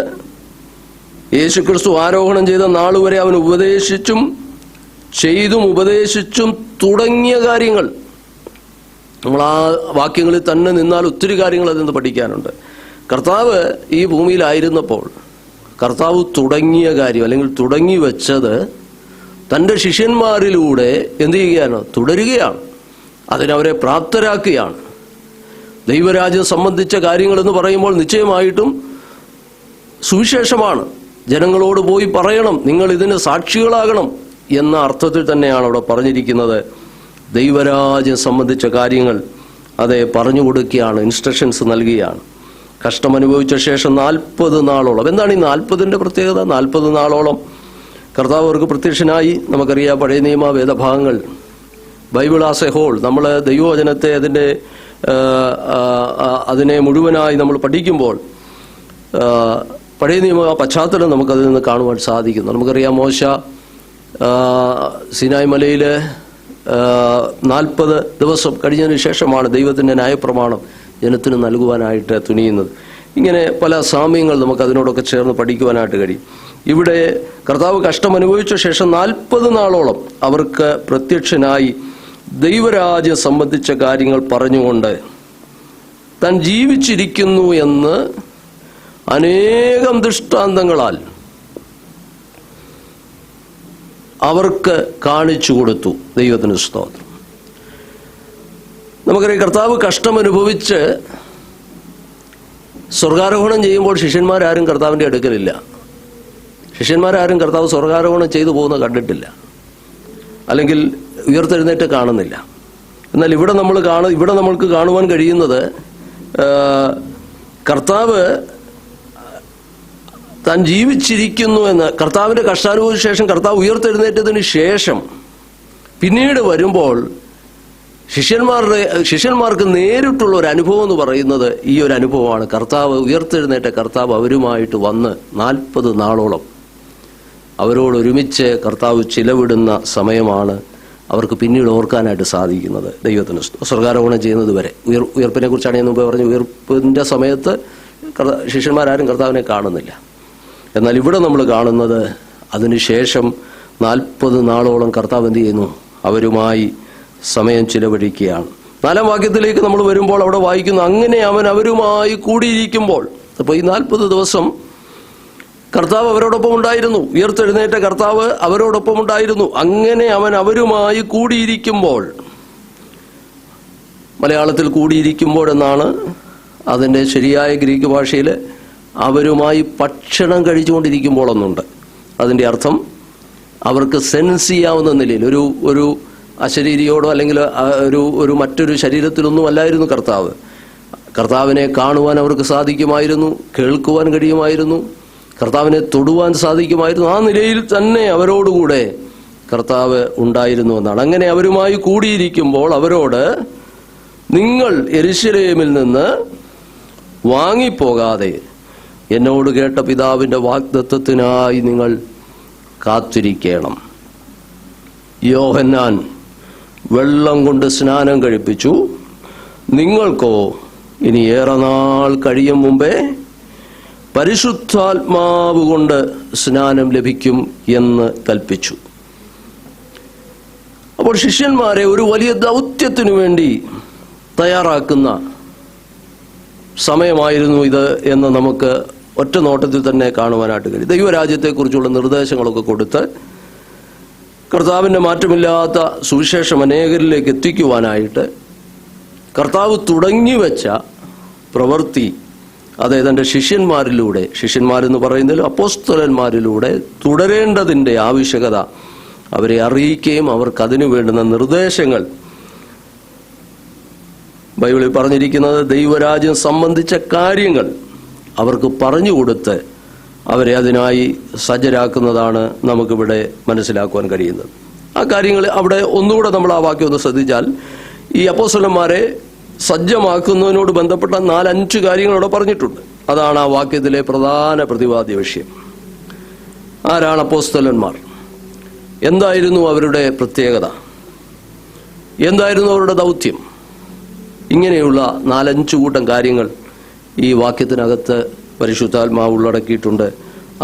യേശുക്രിസ്തു ആരോഹണം ചെയ്ത നാളുവരെ അവൻ ഉപദേശിച്ചും തുടങ്ങിയ കാര്യങ്ങൾ. നമ്മൾ ആ വാക്യങ്ങളിൽ തന്നെ നിന്നാൽ ഒത്തിരി കാര്യങ്ങൾ അതിൽ നിന്ന് പഠിക്കാനുണ്ട്. കർത്താവ് ഈ ഭൂമിയിലായിരുന്നപ്പോൾ കർത്താവ് തുടങ്ങിയ കാര്യം അല്ലെങ്കിൽ തുടങ്ങി വെച്ചത് തൻ്റെ ശിഷ്യന്മാരിലൂടെ എന്ത് ചെയ്യുകയാണ്? തുടരുകയാണ്. അതിനവരെ പ്രാപ്തരാക്കുകയാണ്. ദൈവരാജ്യം സംബന്ധിച്ച കാര്യങ്ങളെന്ന് പറയുമ്പോൾ നിശ്ചയമായിട്ടും സുവിശേഷമാണ്. ജനങ്ങളോട് പോയി പറയണം, നിങ്ങൾ ഇതിന് സാക്ഷികളാകണം എന്ന അർത്ഥത്തിൽ തന്നെയാണ് അവിടെ പറഞ്ഞിരിക്കുന്നത്. ദൈവരാജ്യം സംബന്ധിച്ച കാര്യങ്ങൾ അതെ പറഞ്ഞു കൊടുക്കുകയാണ്, ഇൻസ്ട്രക്ഷൻസ് നൽകുകയാണ്. കഷ്ടമനുഭവിച്ച ശേഷം 40 നാളോളം. എന്താണ് ഈ 40ന്റെ പ്രത്യേകത? 40 നാളോളം കർത്താവ് അവർക്ക് പ്രത്യക്ഷനായി. നമുക്കറിയാം, പഴയ നിയമ വേദഭാഗങ്ങൾ, ബൈബിൾ ആസ് എ ഹോൾ, നമ്മൾ ദൈവവചനത്തെ അതിനെ മുഴുവനായി നമ്മൾ പഠിക്കുമ്പോൾ പഴയ നിയമ പശ്ചാത്തലം നമുക്കതിൽ നിന്ന് കാണുവാൻ സാധിക്കുന്നു. നമുക്കറിയാം, മോശ സിനായ് മലയിൽ 40 ദിവസം കഴിഞ്ഞതിന് ശേഷമാണ് ദൈവത്തിൻ്റെ ന്യായപ്രമാണം ജനത്തിന് നൽകുവാനായിട്ട് തുനിയുന്നത്. ഇങ്ങനെ പല സാമ്യങ്ങൾ നമുക്ക് അതിനോടൊക്കെ ചേർന്ന് പഠിക്കുവാനായിട്ട് കഴിയും. ഇവിടെ കർത്താവ് കഷ്ടമനുഭവിച്ച ശേഷം 40 നാളോളം അവർക്ക് പ്രത്യക്ഷനായി ദൈവരാജ്യം സംബന്ധിച്ച കാര്യങ്ങൾ പറഞ്ഞുകൊണ്ട് താൻ ജീവിച്ചിരിക്കുന്നു എന്ന് അനേകം ദൃഷ്ടാന്തങ്ങളാൽ അവർക്ക് കാണിച്ചു കൊടുത്തു. ദൈവത്തിന് സ്തോത്രം. നമുക്കറിയാം, കർത്താവ് കഷ്ടമനുഭവിച്ച് സ്വർഗാരോഹണം ചെയ്യുമ്പോൾ ശിഷ്യന്മാരാരും കർത്താവിൻ്റെ അടുക്കലില്ല. ശിഷ്യന്മാരാരും കർത്താവ് സ്വർഗാരോഹണം ചെയ്തു പോകുന്ന കണ്ടിട്ടില്ല, അല്ലെങ്കിൽ ഉയർത്തെഴുന്നേറ്റ് കാണുന്നില്ല. എന്നാൽ ഇവിടെ നമ്മൾക്ക് കാണുവാൻ കഴിയുന്നത് കർത്താവ് താൻ ജീവിച്ചിരിക്കുന്നു എന്ന്. കർത്താവിൻ്റെ കഷ്ടാനുഭവത്തിന് ശേഷം, കർത്താവ് ഉയർത്തെഴുന്നേറ്റതിന് ശേഷം പിന്നീട് വരുമ്പോൾ ശിഷ്യന്മാർക്ക് നേരിട്ടുള്ള ഒരു അനുഭവം എന്ന് പറയുന്നത് ഈ ഒരു അനുഭവമാണ്. കർത്താവ് ഉയർത്തെഴുന്നേറ്റ കർത്താവ് അവരുമായിട്ട് വന്ന് 40 നാളോളം അവരോട് ഒരുമിച്ച് കർത്താവ് ചിലവിടുന്ന സമയമാണ് അവർക്ക് പിന്നീട് ഓർക്കാനായിട്ട് സാധിക്കുന്നത്. ദൈവത്തിന് സ്വർഗാരോഹണം ചെയ്യുന്നത് വരെ. ഉയർപ്പിനെ കുറിച്ചാണ് ഞാൻ മുമ്പ് പറഞ്ഞു. ഉയർപ്പിൻ്റെ സമയത്ത് ശിഷ്യന്മാരാരും കർത്താവിനെ കാണുന്നില്ല. എന്നാൽ ഇവിടെ നമ്മൾ കാണുന്നത് അതിനുശേഷം 40 നാളോളം കർത്താവ് എന്ത് ചെയ്യുന്നു? അവരുമായി സമയം ചിലവഴിക്കുകയാണ്. 4-ാം വാക്യത്തിലേക്ക് നമ്മൾ വരുമ്പോൾ അവിടെ വായിക്കുന്നു, അങ്ങനെ അവൻ അവരുമായി കൂടിയിരിക്കുമ്പോൾ. അപ്പോൾ ഈ 40 ദിവസം കർത്താവ് അവരോടൊപ്പം ഉണ്ടായിരുന്നു. ഉയർത്തെഴുന്നേറ്റ കർത്താവ് അവരോടൊപ്പം ഉണ്ടായിരുന്നു. അങ്ങനെ അവൻ അവരുമായി കൂടിയിരിക്കുമ്പോൾ, മലയാളത്തിൽ കൂടിയിരിക്കുമ്പോഴെന്നാണ് അതിൻ്റെ ശരിയായ ഗ്രീക്ക് ഭാഷയിൽ. അവരുമായി ഭക്ഷണം കഴിച്ചുകൊണ്ടിരിക്കുമ്പോൾ എന്നുണ്ട്. അതിൻ്റെ അർത്ഥം അവർക്ക് സെൻസ് ചെയ്യാവുന്ന നിലയിൽ ഒരു അശരീരിയോടോ അല്ലെങ്കിൽ ഒരു മറ്റൊരു ശരീരത്തിലൊന്നും അല്ലായിരുന്നു കർത്താവ്. കർത്താവിനെ കാണുവാൻ അവർക്ക് സാധിക്കുമായിരുന്നു, കേൾക്കുവാൻ കഴിയുമായിരുന്നു, കർത്താവിനെ തൊടുവാൻ സാധിക്കുമായിരുന്നു. ആ നിലയിൽ തന്നെ അവരോടുകൂടെ കർത്താവ് ഉണ്ടായിരുന്നു എന്നാണ്. അങ്ങനെ അവരുമായി കൂടിയിരിക്കുമ്പോൾ അവരോട്, നിങ്ങൾ യെരൂശലേമിൽ നിന്ന് വാങ്ങിപ്പോകാതെ എന്നോട് കേട്ട പിതാവിൻ്റെ വാഗ്ദത്തത്തിനായി നിങ്ങൾ കാത്തിരിക്കണം. യോഹന്നാൻ വെള്ളം കൊണ്ട് സ്നാനം കഴിപ്പിച്ചു. നിങ്ങൾക്കോ ഇനി ഏറെ നാൾ കഴിയും മുമ്പേ പരിശുദ്ധാത്മാവ് കൊണ്ട് സ്നാനം ലഭിക്കും എന്ന് കൽപ്പിച്ചു. അപ്പോൾ ശിഷ്യന്മാരെ ഒരു വലിയ ദൗത്യത്തിനു വേണ്ടി തയ്യാറാക്കുന്ന സമയമായിരുന്നു ഇത് എന്ന് നമുക്ക് ഒറ്റ നോട്ടത്തിൽ തന്നെ കാണുവാനായിട്ട് കഴിയും. ദൈവരാജ്യത്തെക്കുറിച്ചുള്ള നിർദ്ദേശങ്ങളൊക്കെ കൊടുത്ത് കർത്താവിൻ്റെ മാറ്റമില്ലാത്ത സുവിശേഷം അനേകരിലേക്ക് എത്തിക്കുവാനായിട്ട് കർത്താവ് തുടങ്ങിവെച്ച പ്രവൃത്തി അത് തൻ്റെ ശിഷ്യന്മാരിലൂടെ, ശിഷ്യന്മാരെന്ന് പറയുന്നതിൽ അപ്പോസ്തലന്മാരിലൂടെ തുടരേണ്ടതിൻ്റെ ആവശ്യകത അവരെ അറിയിക്കുകയും അവർക്കതിനു വേണ്ടുന്ന നിർദ്ദേശങ്ങൾ ബൈബിളിൽ പറഞ്ഞിരിക്കുന്നത് ദൈവരാജ്യം സംബന്ധിച്ച കാര്യങ്ങൾ അവർക്ക് പറഞ്ഞുകൊടുത്ത് അവരെ അതിനായി സജ്ജരാക്കുന്നതാണ് നമുക്കിവിടെ മനസ്സിലാക്കുവാൻ കഴിയുന്നത്. ആ കാര്യങ്ങൾ അവിടെ ഒന്നുകൂടെ നമ്മൾ ആ വാക്യം ഒന്ന് ശ്രദ്ധിച്ചാൽ ഈ അപ്പോസ്തലന്മാരെ സജ്ജമാക്കുന്നതിനോട് ബന്ധപ്പെട്ട 4-5 കാര്യങ്ങൾ അവിടെ പറഞ്ഞിട്ടുണ്ട്. അതാണ് ആ വാക്യത്തിലെ പ്രധാന പ്രതിപാദ്യ വിഷയം. ആരാണ് അപ്പോസ്തലന്മാർ? എന്തായിരുന്നു അവരുടെ പ്രത്യേകത? എന്തായിരുന്നു അവരുടെ ദൗത്യം? ഇങ്ങനെയുള്ള 4-5 കൂട്ടം കാര്യങ്ങൾ ഈ വാക്യത്തിനകത്ത് പരിശുദ്ധാത്മാവ് ഉള്ളടക്കിയിട്ടുണ്ട്.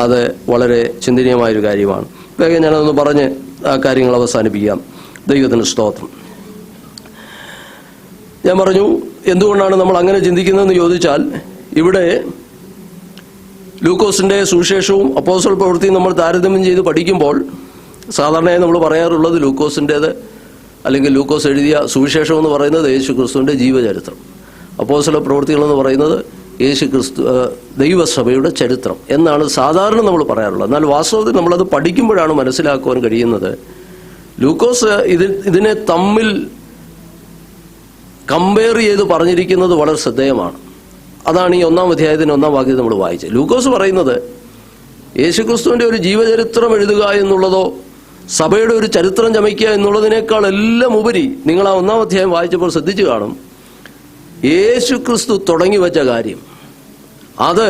അത് വളരെ ചിന്തനീയമായൊരു കാര്യമാണ്. വേഗം ഞാനതൊന്ന് പറഞ്ഞ് ആ കാര്യങ്ങൾ അവസാനിപ്പിക്കാം. ദൈവത്തിന് സ്തോത്രം. ഞാൻ പറഞ്ഞു, എന്തുകൊണ്ടാണ് നമ്മൾ അങ്ങനെ ചിന്തിക്കുന്നതെന്ന് ചോദിച്ചാൽ, ഇവിടെ ലൂക്കോസിന്റെ സുവിശേഷവും അപ്പോസ്തല പ്രവൃത്തിയും നമ്മൾ താരതമ്യം ചെയ്ത് പഠിക്കുമ്പോൾ സാധാരണയായി നമ്മൾ പറയാറുള്ളത് ലൂക്കോസിൻ്റേത് അല്ലെങ്കിൽ ലൂക്കോസ് എഴുതിയ സുവിശേഷം എന്ന് പറയുന്നത് യേശു ക്രിസ്തുവിൻ്റെ ജീവചരിത്രം, അപ്പോസ്തല പ്രവൃത്തികളെന്ന് പറയുന്നത് യേശു ക്രിസ്തു ദൈവസഭയുടെ ചരിത്രം എന്നാണ് സാധാരണ നമ്മൾ പറയാറുള്ളത്. എന്നാൽ വാസ്തവത്തിൽ നമ്മളത് പഠിക്കുമ്പോഴാണ് മനസ്സിലാക്കുവാൻ കഴിയുന്നത് ലൂക്കോസ് ഇതിനെ തമ്മിൽ കമ്പയർ ചെയ്ത് പറഞ്ഞിരിക്കുന്നത് വളരെ ശ്രദ്ധേയമാണ്. അതാണ് ഈ 1-ാം അധ്യായത്തിന് 1-ാം വാക്യത്തിൽ നമ്മൾ വായിച്ചത്. ലൂക്കോസ് പറയുന്നത് യേശുക്രിസ്തുവിൻ്റെ ഒരു ജീവചരിത്രം എഴുതുക എന്നുള്ളതോ സഭയുടെ ഒരു ചരിത്രം ചമയ്ക്കുക എന്നുള്ളതിനേക്കാൾ എല്ലാം ഉപരി നിങ്ങൾ ആ 1-ാം അധ്യായം വായിച്ചപ്പോൾ ശ്രദ്ധിച്ചു കാണും, യേശുക്രിസ്തു തുടങ്ങി വെച്ച കാര്യം അത്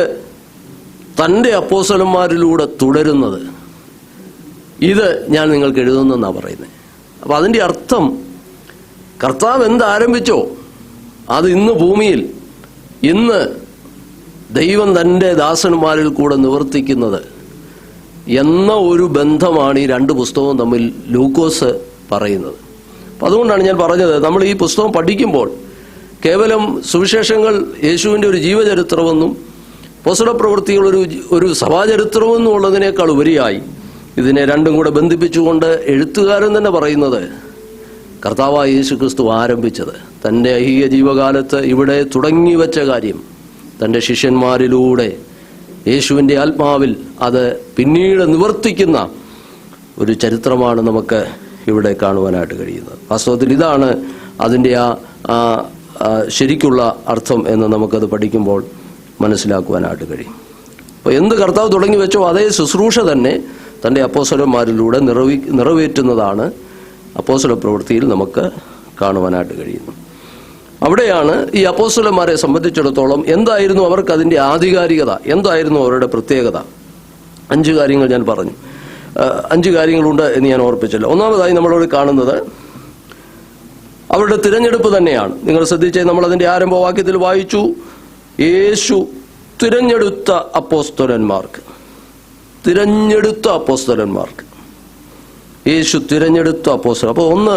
തൻ്റെ അപ്പോസ്തലന്മാരിലൂടെ തുടരുന്നത്, ഇത് ഞാൻ നിങ്ങൾക്ക് എഴുതുന്നെന്നാണ് പറയുന്നത്. അപ്പം അതിൻ്റെ അർത്ഥം കർത്താവ് എന്താരംഭിച്ചോ അത് ഇന്ന് ഭൂമിയിൽ ഇന്ന് ദൈവം തൻ്റെ ദാസന്മാരിൽ കൂടെ നിവർത്തിക്കുന്നത് എന്ന ഒരു ബന്ധമാണ് ഈ 2 പുസ്തകവും തമ്മിൽ ലൂക്കോസ് പറയുന്നത്. അപ്പം അതുകൊണ്ടാണ് ഞാൻ പറഞ്ഞത്, നമ്മൾ ഈ പുസ്തകം പഠിക്കുമ്പോൾ കേവലം സുവിശേഷങ്ങൾ യേശുവിൻ്റെ ഒരു ജീവചരിത്രമെന്നും അപ്പോസ്തല പ്രവൃത്തികൾ ഒരു സഭാചരിത്രമെന്നും ഉള്ളതിനേക്കാൾ ഉപരിയായി ഇതിനെ രണ്ടും കൂടെ ബന്ധിപ്പിച്ചുകൊണ്ട് എഴുത്തുകാരൻ തന്നെ പറയുന്നത് കർത്താവായ യേശു ക്രിസ്തു ആരംഭിച്ചത് തൻ്റെ ഐഹിക ജീവകാലത്ത് ഇവിടെ തുടങ്ങി വെച്ച കാര്യം തൻ്റെ ശിഷ്യന്മാരിലൂടെ യേശുവിൻ്റെ ആത്മാവിൽ അത് പിന്നീട് നിവർത്തിക്കുന്ന ഒരു ചരിത്രമാണ് നമുക്ക് ഇവിടെ കാണുവാനായിട്ട് കഴിയുന്നത്. വാസ്തവത്തിൽ ഇതാണ് അതിൻ്റെ ആ ശരിക്കുള്ള അർത്ഥം എന്ന് നമുക്കത് പഠിക്കുമ്പോൾ മനസ്സിലാക്കുവാനായിട്ട് കഴിയും. അപ്പോൾ എന്ത് കർത്താവ് തുടങ്ങി വെച്ചോ അതേ ശുശ്രൂഷ തന്നെ തൻ്റെ അപ്പോസ്തലന്മാരിലൂടെ നിറവേറ്റുന്നതാണ് അപ്പോസ്തല പ്രവൃത്തിയിൽ നമുക്ക് കാണുവാനായിട്ട് കഴിയുന്നു. അവിടെയാണ് ഈ അപ്പോസ്തലന്മാരെ സംബന്ധിച്ചിടത്തോളം എന്തായിരുന്നു അവർക്ക് അതിൻ്റെ ആധികാരികത, എന്തായിരുന്നു അവരുടെ പ്രത്യേകത. 5 കാര്യങ്ങൾ ഞാൻ പറഞ്ഞു. 5 കാര്യങ്ങളുണ്ട് എന്ന് ഞാൻ ഓർപ്പിച്ചല്ലോ. ഒന്നാമതായി നമ്മളോട് കാണുന്നത് അവരുടെ തിരഞ്ഞെടുപ്പ് തന്നെയാണ്. നിങ്ങൾ ശ്രദ്ധിച്ചേ, നമ്മളതിൻ്റെ ആരംഭവാക്യത്തിൽ വായിച്ചു, യേശു തിരഞ്ഞെടുത്ത അപ്പോസ്തലന്മാർക്ക്. യേശു തിരഞ്ഞെടുത്ത അപ്പോസ്തലൻ. അപ്പോൾ ഒന്ന്,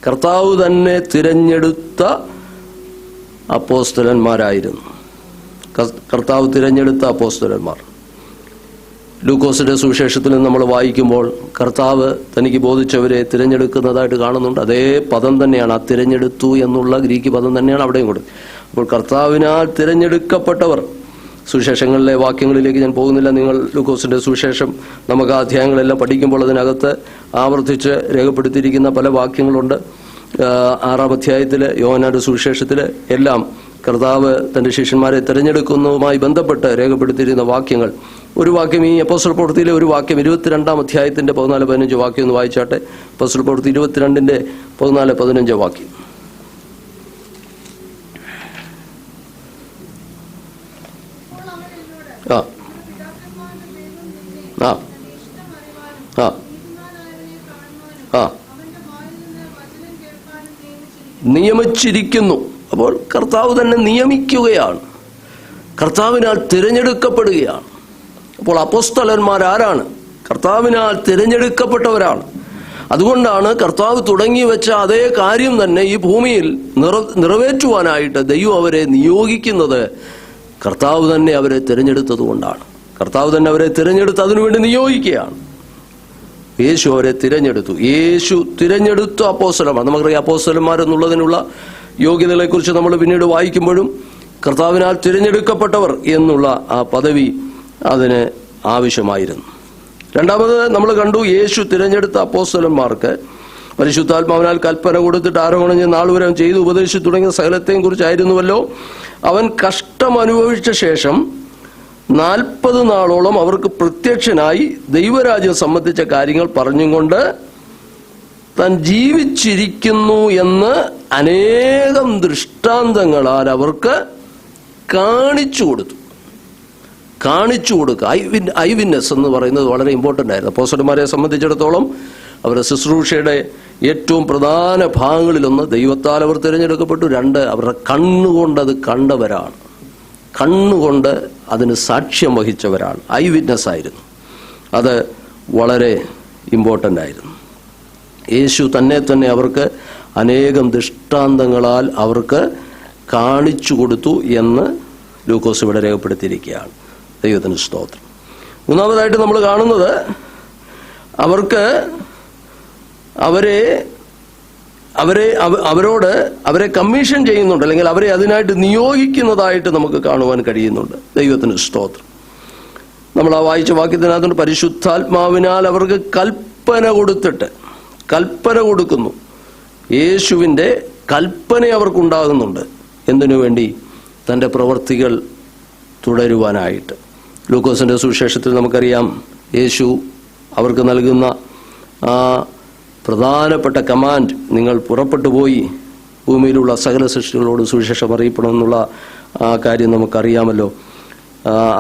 കർത്താവ് തന്നെ തിരഞ്ഞെടുത്ത അപ്പോസ്തലന്മാരായിരുന്നു. കർത്താവ് തിരഞ്ഞെടുത്ത അപ്പോസ്തലന്മാർ. ലൂക്കോസിന്റെ സുവിശേഷത്തിൽ നമ്മൾ വായിക്കുമ്പോൾ കർത്താവ് തനിക്ക് ബോധിച്ചവരെ തിരഞ്ഞെടുക്കുന്നതായിട്ട് കാണുന്നുണ്ട്. അതേ പദം തന്നെയാണ്, ആ തിരഞ്ഞെടുത്തു എന്നുള്ള ഗ്രീക്ക് പദം തന്നെയാണ് അവിടെയും കൊടുത്തത്. അപ്പോൾ കർത്താവിനാൽ തിരഞ്ഞെടുക്കപ്പെട്ടവർ. സുവിശേഷങ്ങളിലെ വാക്യങ്ങളിലേക്ക് ഞാൻ പോകുന്നില്ല. നിങ്ങൾ ലൂക്കോസിന്റെ സുവിശേഷം നമുക്ക് ആ അധ്യായങ്ങളെല്ലാം പഠിക്കുമ്പോൾ അതിനകത്ത് ആവർത്തിച്ച് രേഖപ്പെടുത്തിയിരിക്കുന്ന പല വാക്യങ്ങളുണ്ട്. 6-ാം അധ്യായത്തിൽ യോഹന്നാന്റെ സുവിശേഷത്തിൽ എല്ലാം കർത്താവ് തൻ്റെ ശിഷ്യന്മാരെ തിരഞ്ഞെടുക്കുന്നതുമായി ബന്ധപ്പെട്ട് രേഖപ്പെടുത്തിയിരുന്ന വാക്യങ്ങൾ. ഒരു വാക്യം, ഈ അപ്പോസ്തല പ്രവൃത്തിയിലെ ഒരു വാക്യം 22-ാം അധ്യായത്തിന്റെ 14-15 വാക്യം ഒന്ന് വായിച്ചാട്ടെ. അപ്പോസ്തല പ്രവൃത്തി 22-ന്റെ 14-15 വാക്യം. ആ ആ ആ ആ നിയമിച്ചിരിക്കുന്നു. അപ്പോൾ കർത്താവ് തന്നെ നിയമിക്കുകയാണ്, കർത്താവിനാൽ തിരഞ്ഞെടുക്കപ്പെടുകയാണ്. അപ്പോൾ അപ്പോസ്തലന്മാരാരാണ്? കർത്താവിനാൽ തിരഞ്ഞെടുക്കപ്പെട്ടവരാണ്. അതുകൊണ്ടാണ് കർത്താവ് തുടങ്ങി വെച്ച അതേ കാര്യം തന്നെ ഈ ഭൂമിയിൽ നിറവേറ്റുവാനായിട്ട് ദൈവം അവരെ നിയോഗിക്കുന്നത്. കർത്താവ് തന്നെ അവരെ തിരഞ്ഞെടുത്തത് കൊണ്ടാണ്. കർത്താവ് തന്നെ അവരെ തിരഞ്ഞെടുത്ത് അതിനുവേണ്ടി നിയോഗിക്കുകയാണ്. യേശു അവരെ തിരഞ്ഞെടുത്തു. യേശു തിരഞ്ഞെടുത്ത അപ്പോസ്തലന്മാർ. നമുക്കറിയാം, അപ്പോസ്തലന്മാരെന്നുള്ളതിനുള്ള യോഗ്യതകളെക്കുറിച്ച് നമ്മൾ പിന്നീട് വായിക്കുമ്പോഴും കർത്താവിനാൽ തിരഞ്ഞെടുക്കപ്പെട്ടവർ എന്നുള്ള ആ പദവി അതിന് ആവശ്യമായിരുന്നു. രണ്ടാമത് നമ്മൾ കണ്ടു, യേശു തിരഞ്ഞെടുത്ത അപ്പോസ്തലന്മാർക്ക് പരിശുദ്ധാത്മാവിനാൽ കൽപ്പന കൊടുത്തിട്ട് ആരോഹണം ചെയ്ത് നാളുവരെ ചെയ്തു ഉപദേശിച്ചു തുടങ്ങിയ സകലത്തെയും കുറിച്ചായിരുന്നുവല്ലോ. അവൻ കഷ്ടം അനുഭവിച്ച ശേഷം 40 നാളോളം അവർക്ക് പ്രത്യക്ഷനായി ദൈവരാജ്യം സംബന്ധിച്ച കാര്യങ്ങൾ പറഞ്ഞുകൊണ്ട് താൻ ജീവിച്ചിരിക്കുന്നു എന്ന് അനേകം ദൃഷ്ടാന്തങ്ങളാൽ അവർക്ക് കാണിച്ചു കൊടുത്തു. ഐ വിറ്റ്നസ് എന്ന് പറയുന്നത് വളരെ ഇമ്പോർട്ടൻ്റ് ആയിരുന്നു. അപ്പോസ്തലന്മാരെ സംബന്ധിച്ചിടത്തോളം അവരുടെ ശുശ്രൂഷയുടെ ഏറ്റവും പ്രധാന ഭാഗങ്ങളിലൊന്ന് ദൈവത്താൽ അവർ തിരഞ്ഞെടുക്കപ്പെട്ടു. 2, അവരുടെ കണ്ണുകൊണ്ട് അത് കണ്ടവരാണ്, കണ്ണുകൊണ്ട് അതിന് സാക്ഷ്യം വഹിച്ചവരാണ്. ഐ വിറ്റ്നസ് ആയിരുന്നു. അത് വളരെ ഇമ്പോർട്ടൻ്റ് ആയിരുന്നു. യേശു തന്നെ അവർക്ക് അനേകം ദൃഷ്ടാന്തങ്ങളാൽ അവർക്ക് കാണിച്ചു കൊടുത്തു എന്ന് ലൂക്കോസ് ഇവിടെ രേഖപ്പെടുത്തിയിരിക്കുകയാണ്. ദൈവത്തിന് സ്തോത്രം. മൂന്നാമതായിട്ട് നമ്മൾ കാണുന്നത്, അവരെ കമ്മീഷൻ ചെയ്യുന്നുണ്ട്, അല്ലെങ്കിൽ അവരെ അതിനായിട്ട് നിയോഗിക്കുന്നതായിട്ട് നമുക്ക് കാണുവാൻ കഴിയുന്നുണ്ട്. ദൈവത്തിന് സ്തോത്രം. നമ്മൾ ആ വായിച്ച വാക്യത്തിനകത്തുണ്ട്, പരിശുദ്ധാത്മാവിനാൽ അവർക്ക് കൽപ്പന കൊടുക്കുന്നു. യേശുവിൻ്റെ കൽപ്പന അവർക്കുണ്ടാകുന്നുണ്ട്. എന്തിനു വേണ്ടി? തൻ്റെ പ്രവൃത്തികൾ തുടരുവാനായിട്ട്. ലൂക്കോസിൻ്റെ സുവിശേഷത്തിൽ നമുക്കറിയാം, യേശു അവർക്ക് നൽകുന്ന ആ പ്രധാനപ്പെട്ട കമാൻഡ്, നിങ്ങൾ പുറപ്പെട്ടു പോയി ഭൂമിയിലുള്ള സകല സൃഷ്ടികളോട് സുവിശേഷം അറിയിക്കണമെന്നുള്ള ആ കാര്യം നമുക്കറിയാമല്ലോ.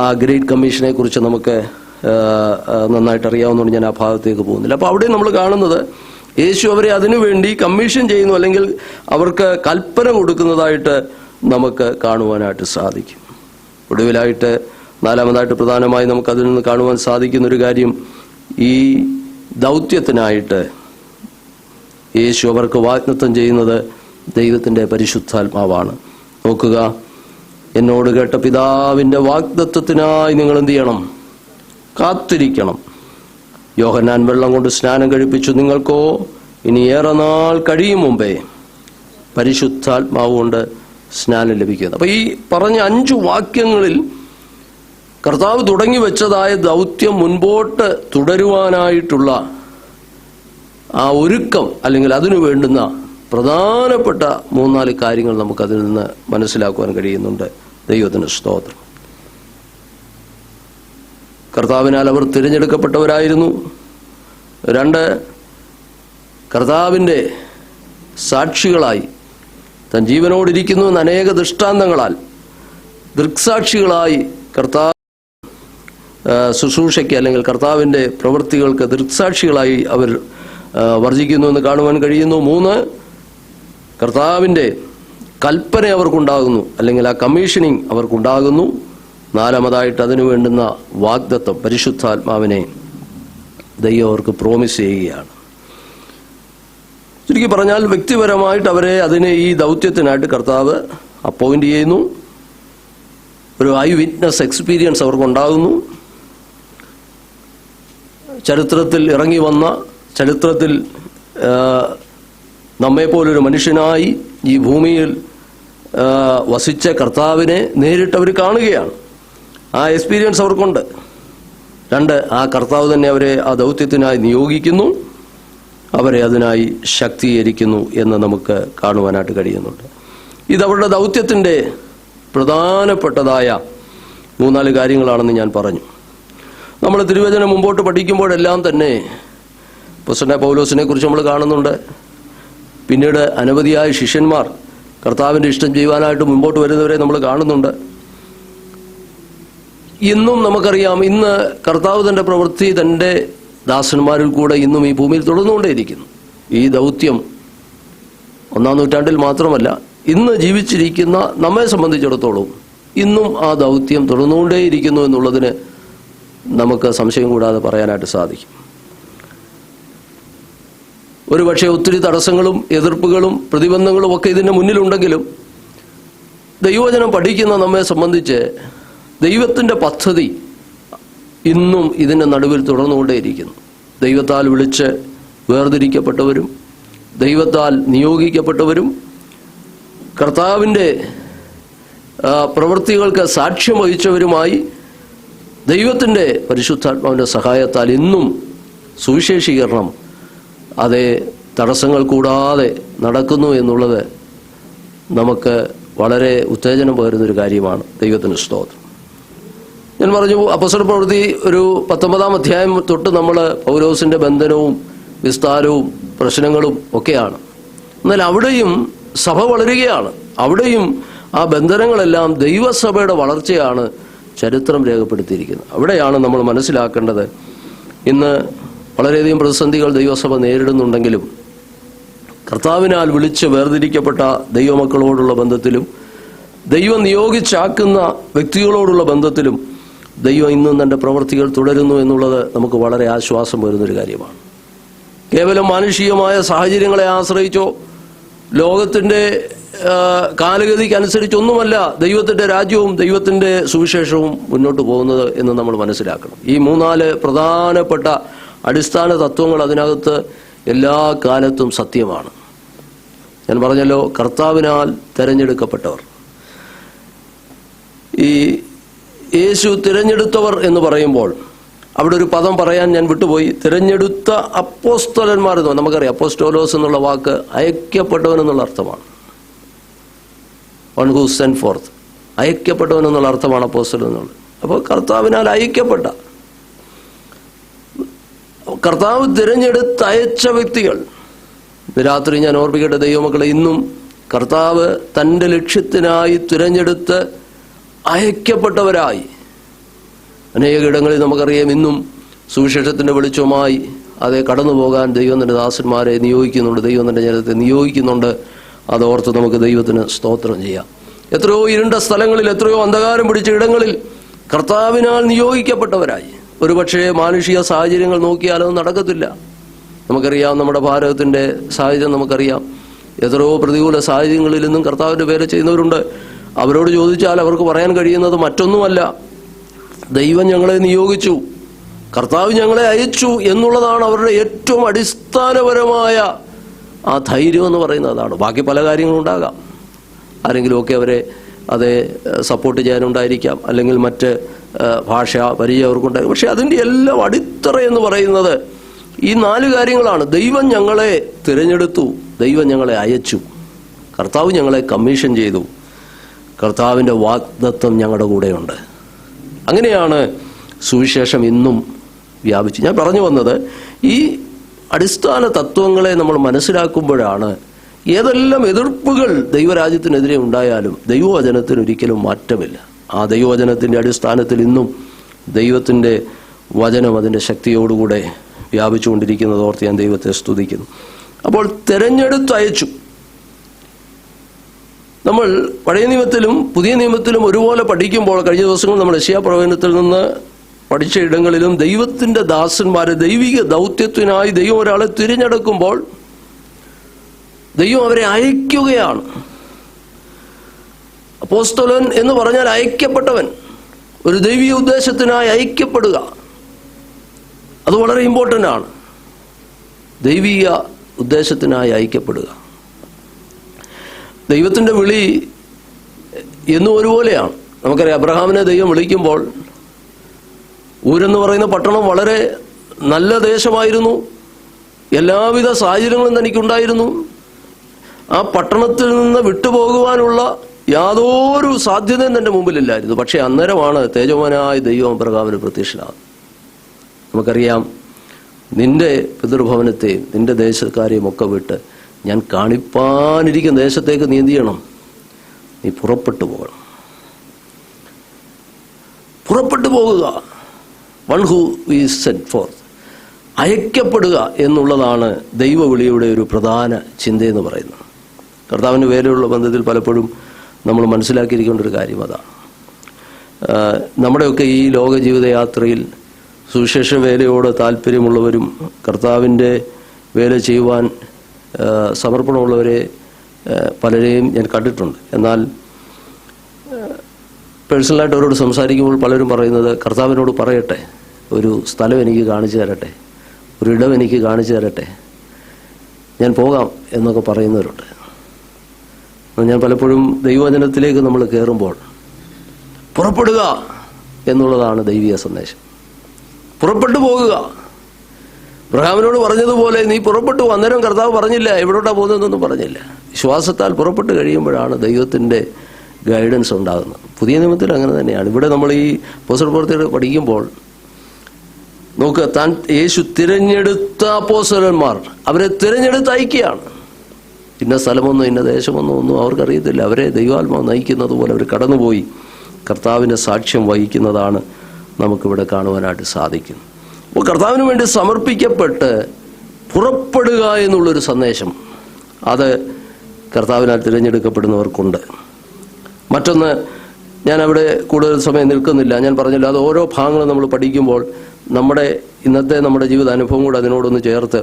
ആ ഗ്രേറ്റ് കമ്മീഷനെ കുറിച്ച് നമുക്ക് നന്നായിട്ട് അറിയാവുന്നതുകൊണ്ട് ഞാൻ ആ ഭാഗത്തേക്ക് പോകുന്നില്ല. അപ്പോൾ അവിടെ നമ്മൾ കാണുന്നത്, യേശു അവരെ അതിനുവേണ്ടി കമ്മീഷൻ ചെയ്യുന്നു, അല്ലെങ്കിൽ അവർക്ക് കൽപ്പന കൊടുക്കുന്നതായിട്ട് നമുക്ക് കാണുവാനായിട്ട് സാധിക്കും. ഒടുവിലായിട്ട് നാലാമതായിട്ട് പ്രധാനമായി നമുക്കതിൽ നിന്ന് കാണുവാൻ സാധിക്കുന്നൊരു കാര്യം, ഈ ദൗത്യത്തിനായിട്ട് യേശു അവർക്ക് വാഗ്ദത്തം ചെയ്യുന്നത് ദൈവത്തിൻ്റെ പരിശുദ്ധാത്മാവാണ്. നോക്കുക, എന്നോട് കേട്ട പിതാവിൻ്റെ വാഗ്ദത്തത്തിനായി നിങ്ങൾ എന്ത് ചെയ്യണം? കാത്തിരിക്കണം. യോഹന്നാൻ വെള്ളം കൊണ്ട് സ്നാനം കഴിപ്പിച്ചു, നിങ്ങൾക്കോ ഇനി ഏറെ നാൾ കഴിയും മുമ്പേ പരിശുദ്ധാത്മാവ് കൊണ്ട് സ്നാനം ലഭിക്കുന്നത്. അപ്പൊ ഈ പറഞ്ഞ 5 വാക്യങ്ങളിൽ കർത്താവ് തുടങ്ങി വെച്ചതായ ദൗത്യം മുൻപോട്ട് തുടരുവാനായിട്ടുള്ള ആ ഒരുക്കം, അല്ലെങ്കിൽ അതിനു വേണ്ടുന്ന പ്രധാനപ്പെട്ട 3-4 കാര്യങ്ങൾ നമുക്കതിൽ നിന്ന് മനസ്സിലാക്കുവാൻ കഴിയുന്നുണ്ട്. ദൈവത്തിന് സ്തോത്രം. കർത്താവിനാൽ അവർ തിരഞ്ഞെടുക്കപ്പെട്ടവരായിരുന്നു. 2, കർത്താവിൻ്റെ സാക്ഷികളായി താൻ ജീവനോടിരിക്കുന്നു എന്ന അനേക ദൃഷ്ടാന്തങ്ങളാൽ ദൃക്സാക്ഷികളായി കർത്താവ് ശുശ്രൂഷയ്ക്ക്, അല്ലെങ്കിൽ കർത്താവിൻ്റെ പ്രവൃത്തികൾക്ക് ദൃക്സാക്ഷികളായി അവർ വർജിക്കുന്നു എന്ന് കാണുവാൻ കഴിയുന്നു. 3, കർത്താവിൻ്റെ കൽപ്പന അവർക്കുണ്ടാകുന്നു, അല്ലെങ്കിൽ ആ കമ്മീഷനിങ് അവർക്കുണ്ടാകുന്നു. 4-മതായിട്ട് അതിനു വേണ്ടുന്ന വാഗ്ദത്തം, പരിശുദ്ധാത്മാവിനെ ദൈവം അവർക്ക് പ്രോമിസ് ചെയ്യുകയാണ്. ചുരുക്കി പറഞ്ഞാൽ, വ്യക്തിപരമായിട്ട് അവരെ ഈ ദൗത്യത്തിനായിട്ട് കർത്താവ് അപ്പോയിന്റ് ചെയ്യുന്നു. ഒരു ഐ വിറ്റ്നസ് എക്സ്പീരിയൻസ് അവർക്കുണ്ടാകുന്നു. ചരിത്രത്തിൽ ഇറങ്ങി വന്ന, ചരിത്രത്തിൽ നമ്മെപ്പോലൊരു മനുഷ്യനായി ഈ ഭൂമിയിൽ വസിച്ച കർത്താവിനെ നേരിട്ട് അവർ കാണുകയാണ്. ആ എക്സ്പീരിയൻസ് അവർക്കുണ്ട്. 2, ആ കർത്താവ് തന്നെ അവരെ ആ ദൗത്യത്തിനായി നിയോഗിക്കുന്നു, അവരെ അതിനായി ശക്തീകരിക്കുന്നു എന്ന് നമുക്ക് കാണുവാനായിട്ട് കഴിയുന്നുണ്ട്. ഇതവരുടെ ദൗത്യത്തിൻ്റെ പ്രധാനപ്പെട്ടതായ 3-4 കാര്യങ്ങളാണെന്ന് ഞാൻ പറഞ്ഞു. നമ്മൾ തിരുവചനം മുമ്പോട്ട് പഠിക്കുമ്പോഴെല്ലാം തന്നെ അപ്പോസ്തലനായ പൗലോസിനെ കുറിച്ച് നമ്മൾ കാണുന്നുണ്ട്. പിന്നീട് അനവധിയായ ശിഷ്യന്മാർ കർത്താവിൻ്റെ ഇഷ്ടം ചെയ്യുവാനായിട്ട് മുമ്പോട്ട് വരുന്നവരെ നമ്മൾ കാണുന്നുണ്ട്. ഇന്നും നമുക്കറിയാം, ഇന്ന് കർത്താവ് തൻ്റെ പ്രവൃത്തി തൻ്റെ ദാസന്മാരിൽ കൂടെ ഇന്നും ഈ ഭൂമിയിൽ തുടർന്നുകൊണ്ടേയിരിക്കുന്നു. ഈ ദൗത്യം ഒന്നാം നൂറ്റാണ്ടിൽ മാത്രമല്ല, ഇന്ന് ജീവിച്ചിരിക്കുന്ന നമ്മെ സംബന്ധിച്ചിടത്തോളം ഇന്നും ആ ദൗത്യം തുടർന്നുകൊണ്ടേയിരിക്കുന്നു എന്നുള്ളതിന് നമുക്ക് സംശയം കൂടാതെ പറയാനായിട്ട് സാധിക്കും. ഒരുപക്ഷെ ഒത്തിരി തടസ്സങ്ങളും എതിർപ്പുകളും പ്രതിബന്ധങ്ങളും ഒക്കെ ഇതിൻ്റെ മുന്നിലുണ്ടെങ്കിലും ദൈവവചനം പഠിക്കുന്ന നമ്മെ സംബന്ധിച്ച് ദൈവത്തിൻ്റെ പദ്ധതി ഇന്നും ഇതിൻ്റെ നടുവിൽ തുടർന്നുകൊണ്ടേയിരിക്കുന്നു. ദൈവത്താൽ വിളിച്ച് വേർതിരിക്കപ്പെട്ടവരും ദൈവത്താൽ നിയോഗിക്കപ്പെട്ടവരും കർത്താവിൻ്റെ പ്രവൃത്തികൾക്ക് സാക്ഷ്യം വഹിച്ചവരുമായി ദൈവത്തിൻ്റെ പരിശുദ്ധാത്മാവിൻ്റെ സഹായത്താൽ ഇന്നും സുവിശേഷീകരണം അതേ തടസ്സങ്ങൾ കൂടാതെ നടക്കുന്നു എന്നുള്ളത് നമുക്ക് വളരെ ഉത്തേജനം പകരുന്നൊരു കാര്യമാണ്. ദൈവത്തിന് സ്തോത്രം. ഞാൻ പറഞ്ഞു, അപ്പോസ്തല പ്രവൃത്തി ഒരു 19-ാം അധ്യായം തൊട്ട് നമ്മൾ പൗലോസിൻ്റെ ബന്ധനവും വിസ്താരവും പ്രശ്നങ്ങളും ഒക്കെയാണ്. എന്നാൽ അവിടെയും സഭ വളരുകയാണ്. അവിടെയും ആ ബന്ധനങ്ങളെല്ലാം ദൈവസഭയുടെ വളർച്ചയാണ് ചരിത്രം രേഖപ്പെടുത്തിയിരിക്കുന്നത്. അവിടെയാണ് നമ്മൾ മനസ്സിലാക്കേണ്ടത്. ഇന്ന് വളരെയധികം പ്രതിസന്ധികൾ ദൈവസഭ നേരിടുന്നുണ്ടെങ്കിലും കർത്താവിനാൽ വിളിച്ച് വേർതിരിക്കപ്പെട്ട ദൈവമക്കളോടുള്ള ബന്ധത്തിലും ദൈവം നിയോഗിച്ചാക്കുന്ന വ്യക്തികളോടുള്ള ബന്ധത്തിലും ദൈവം ഇന്നും തൻ്റെ പ്രവൃത്തികൾ തുടരുന്നു എന്നുള്ളത് നമുക്ക് വളരെ ആശ്വാസം വരുന്നൊരു കാര്യമാണ്. കേവലം മാനുഷികമായ സാഹചര്യങ്ങളെ ആശ്രയിച്ചോ ലോകത്തിൻ്റെ കാലഗതിക്കനുസരിച്ചൊന്നുമല്ല ദൈവത്തിൻ്റെ രാജ്യവും ദൈവത്തിൻ്റെ സുവിശേഷവും മുന്നോട്ട് പോകുന്നത് എന്ന് നമ്മൾ മനസ്സിലാക്കണം. ഈ 3-4 പ്രധാനപ്പെട്ട അടിസ്ഥാന തത്വങ്ങൾ അതിനകത്ത് എല്ലാ കാലത്തും സത്യമാണ്. ഞാൻ പറഞ്ഞല്ലോ, കർത്താവിനാൽ തിരഞ്ഞെടുക്കപ്പെട്ടവർ. ഈ യേശു തിരഞ്ഞെടുത്തവർ എന്ന് പറയുമ്പോൾ അവിടെ ഒരു പദം പറയാൻ ഞാൻ വിട്ടുപോയി. തിരഞ്ഞെടുത്ത അപ്പോസ്തലന്മാർ എന്ന് നമുക്കറിയാം. അപ്പോസ്റ്റോലോസ് എന്നുള്ള വാക്ക് അയക്കപ്പെട്ടവൻ എന്നുള്ള അർത്ഥമാണ്. വൺ ഹൂ സെൻഡ് ഫോർത്ത്, അയക്കപ്പെട്ടവൻ എന്നുള്ള അർത്ഥമാണ് അപ്പോസ്തലൻ എന്നുള്ളത്. അപ്പോൾ കർത്താവിനാൽ അയക്കപ്പെട്ട, കർത്താവ് തിരഞ്ഞെടുത്ത് അയച്ച വ്യക്തികൾ. രാത്രി ഞാൻ ഓർമ്മിക്കേണ്ട ദൈവമക്കളെ, ഇന്നും കർത്താവ് തൻ്റെ ലക്ഷ്യത്തിനായി തിരഞ്ഞെടുത്ത് അയക്കപ്പെട്ടവരായി അനേകയിടങ്ങളിൽ നമുക്കറിയാം ഇന്നും സുവിശേഷത്തിൻ്റെ വെളിച്ചമായി അതേ കടന്നു പോകാൻ ദൈവം തൻ്റെ ദാസന്മാരെ നിയോഗിക്കുന്നുണ്ട്, ദൈവം തൻ്റെ ജനത്തെ നിയോഗിക്കുന്നുണ്ട്. അതോർത്ത് നമുക്ക് ദൈവത്തിന് സ്തോത്രം ചെയ്യാം. എത്രയോ ഇരുണ്ട സ്ഥലങ്ങളിൽ, എത്രയോ അന്ധകാരം പിടിച്ച ഇടങ്ങളിൽ കർത്താവിനാൽ നിയോഗിക്കപ്പെട്ടവരായി. ഒരുപക്ഷെ മാനുഷിക സാഹചര്യങ്ങൾ നോക്കിയാലൊന്നും നടക്കത്തില്ല. നമുക്കറിയാം, നമ്മുടെ ഭാരതത്തിൻ്റെ സാഹചര്യം നമുക്കറിയാം. എത്രയോ പ്രതികൂല സാഹചര്യങ്ങളിൽ നിന്നും കർത്താവിൻ്റെ പേര് ചെയ്യുന്നവരുണ്ട്. അവരോട് ചോദിച്ചാൽ അവർക്ക് പറയാൻ കഴിയുന്നത് മറ്റൊന്നുമല്ല, ദൈവം ഞങ്ങളെ നിയോഗിച്ചു, കർത്താവ് ഞങ്ങളെ അയച്ചു എന്നുള്ളതാണ് അവരുടെ ഏറ്റവും അടിസ്ഥാനപരമായ ആ ധൈര്യം എന്ന് പറയുന്നത്. അതാണ്. ബാക്കി പല കാര്യങ്ങളും ഉണ്ടാകാം. ആരെങ്കിലുമൊക്കെ അവരെ അതേ സപ്പോർട്ട് ചെയ്യാനുണ്ടായിരിക്കാം, അല്ലെങ്കിൽ മറ്റ് ഭാഷ പരിചയം അവർക്കുണ്ടായിരിക്കും. പക്ഷെ അതിൻ്റെ എല്ലാം അടിത്തറ എന്ന് പറയുന്നത് ഈ 4 കാര്യങ്ങളാണ്. ദൈവം ഞങ്ങളെ തിരഞ്ഞെടുത്തു, ദൈവം ഞങ്ങളെ അയച്ചു, കർത്താവ് ഞങ്ങളെ കമ്മീഷൻ ചെയ്തു, കർത്താവിൻ്റെ വാഗ്ദത്തം ഞങ്ങളുടെ കൂടെയുണ്ട്. അങ്ങനെയാണ് സുവിശേഷം ഇന്നും വ്യാപിച്ചു. ഞാൻ പറഞ്ഞു വന്നത്, ഈ അടിസ്ഥാന തത്വങ്ങളെ നമ്മൾ മനസ്സിലാക്കുമ്പോഴാണ് ഏതെല്ലാം എതിർപ്പുകൾ ദൈവരാജ്യത്തിനെതിരെ ഉണ്ടായാലും ദൈവവചനത്തിന് ഒരിക്കലും മാറ്റമില്ല. ആ ദൈവവചനത്തിൻ്റെ അടിസ്ഥാനത്തിൽ ഇന്നും ദൈവത്തിൻ്റെ വചനം അതിൻ്റെ ശക്തിയോടുകൂടെ വ്യാപിച്ചുകൊണ്ടിരിക്കുന്നത് ഓർത്ത് ഞാൻ ദൈവത്തെ സ്തുതിക്കുന്നു. അപ്പോൾ തിരഞ്ഞെടുത്തയച്ചു. നമ്മൾ പഴയ നിയമത്തിലും പുതിയ നിയമത്തിലും ഒരുപോലെ പഠിക്കുമ്പോൾ, കഴിഞ്ഞ ദിവസങ്ങൾ നമ്മൾ യെശയ്യാ പ്രവചനത്തിൽ നിന്ന് പഠിച്ച ഇടങ്ങളിലും ദൈവത്തിൻ്റെ ദാസന്മാരെ ദൈവിക ദൗത്യത്തിനായി ദൈവം ഒരാളെ തിരഞ്ഞെടുക്കുമ്പോൾ ദൈവം അവരെ അയക്കുകയാണ്. അപ്പോസ്തലൻ എന്ന് പറഞ്ഞാൽ അയക്കപ്പെട്ടവൻ, ഒരു ദൈവിക ഉദ്ദേശത്തിനായി അയക്കപ്പെടുക. അത് വളരെ ഇമ്പോർട്ടൻ്റ് ആണ്. ദൈവിക ഉദ്ദേശത്തിനായി അയക്കപ്പെടുക. ദൈവത്തിൻ്റെ വിളി എന്നും ഒരുപോലെയാണ്. നമുക്കറിയാം, അബ്രഹാമിനെ ദൈവം വിളിക്കുമ്പോൾ ഊരെന്ന് പറയുന്ന പട്ടണം വളരെ നല്ല ദേശമായിരുന്നു, എല്ലാവിധ സാഹചര്യങ്ങളും തനിക്കുണ്ടായിരുന്നു. ആ പട്ടണത്തിൽ നിന്ന് വിട്ടുപോകുവാനുള്ള യാതൊരു സാധ്യതയും തൻ്റെ മുമ്പിലില്ലായിരുന്നു. പക്ഷെ അന്നേരമാണ് തേജോവാനായ ദൈവം അബ്രഹാമിന് പ്രത്യക്ഷനാകുന്നത്. നമുക്കറിയാം, നിന്റെ പിതൃഭവനത്തെയും നിന്റെ ദേശക്കാരെയും ഒക്കെ വിട്ട് ഞാൻ കാണിപ്പാനിരിക്കുന്ന ദേശത്തേക്ക് നീ എന്ത് ചെയ്യണം? നീ പുറപ്പെട്ടു പോകണം. പുറപ്പെട്ടു പോകുക. One who is sent forth, അയക്കപ്പെടുക എന്നുള്ളതാണ് ദൈവവിളിയുടെ ഒരു പ്രധാന ചിന്തയെന്ന് പറയുന്നത്. കർത്താവിൻ്റെ വേലയുള്ള ബന്ധത്തിൽ പലപ്പോഴും നമ്മൾ മനസ്സിലാക്കിയിരിക്കേണ്ട ഒരു കാര്യം അതാണ്. നമ്മുടെയൊക്കെ ഈ ലോക ജീവിതയാത്രയിൽ സുവിശേഷ വേലയോട് താല്പര്യമുള്ളവരും കർത്താവിൻ്റെ വേല ചെയ്യുവാൻ സമർപ്പണമുള്ളവരെ പലരെയും ഞാൻ കണ്ടിട്ടുണ്ട്. എന്നാൽ പേഴ്സണലായിട്ട് അവരോട് സംസാരിക്കുമ്പോൾ പലരും പറയുന്നത്, കർത്താവിനോട് പറയട്ടെ, ഒരു സ്ഥലം എനിക്ക് കാണിച്ചു തരട്ടെ, ഒരിടം എനിക്ക് കാണിച്ചു തരട്ടെ, ഞാൻ പോകാം എന്നൊക്കെ പറയുന്നവരുണ്ട്. ഞാൻ പലപ്പോഴും ദൈവവചനത്തിലേക്ക് നമ്മൾ കയറുമ്പോൾ പുറപ്പെടുക എന്നുള്ളതാണ് ദൈവിക സന്ദേശം. പുറപ്പെട്ടു പോകുക. അബ്രഹാമിനോട് പറഞ്ഞതുപോലെ നീ പുറപ്പെട്ടു. അന്നേരം കർത്താവ് പറഞ്ഞില്ല എവിടോട്ടാ പോകുന്നതെന്നൊന്നും പറഞ്ഞില്ല. വിശ്വാസത്താൽ പുറപ്പെട്ട് കഴിയുമ്പോഴാണ് ദൈവത്തിൻ്റെ ഗൈഡൻസ് ഉണ്ടാകുന്നത്. പുതിയ നിയമത്തിൽ അങ്ങനെ തന്നെയാണ്. ഇവിടെ നമ്മൾ ഈ അപ്പോസ്തല പ്രവൃത്തികൾ പഠിക്കുമ്പോൾ നോക്കുക, താൻ യേശു തിരഞ്ഞെടുത്ത അപ്പോസ്തലന്മാർ അവരെ തിരഞ്ഞെടുത്ത് അയക്കുകയാണ്. ഇന്ന സ്ഥലമൊന്നും ഇന്ന ദേശമൊന്നും ഒന്നും അവർക്കറിയത്തില്ല. അവരെ ദൈവാത്മാവ് നയിക്കുന്നത് പോലെ അവർ കടന്നുപോയി കർത്താവിൻ്റെ സാക്ഷ്യം വഹിക്കുന്നതാണ് നമുക്കിവിടെ കാണുവാനായിട്ട് സാധിക്കും. അപ്പോൾ കർത്താവിന് വേണ്ടി സമർപ്പിക്കപ്പെട്ട് പുറപ്പെടുക എന്നുള്ളൊരു സന്ദേശം അത് കർത്താവിനാൽ തിരഞ്ഞെടുക്കപ്പെടുന്നവർക്കുണ്ട്. മറ്റൊന്ന്, ഞാൻ അവിടെ കൂടുതൽ സമയം നിൽക്കുന്നില്ല. ഞാൻ പറഞ്ഞില്ല, അത് ഓരോ ഭാഗങ്ങളും നമ്മൾ പഠിക്കുമ്പോൾ ഇന്നത്തെ നമ്മുടെ ജീവിതാനുഭവം കൂടെ അതിനോടൊന്ന് ചേർത്ത്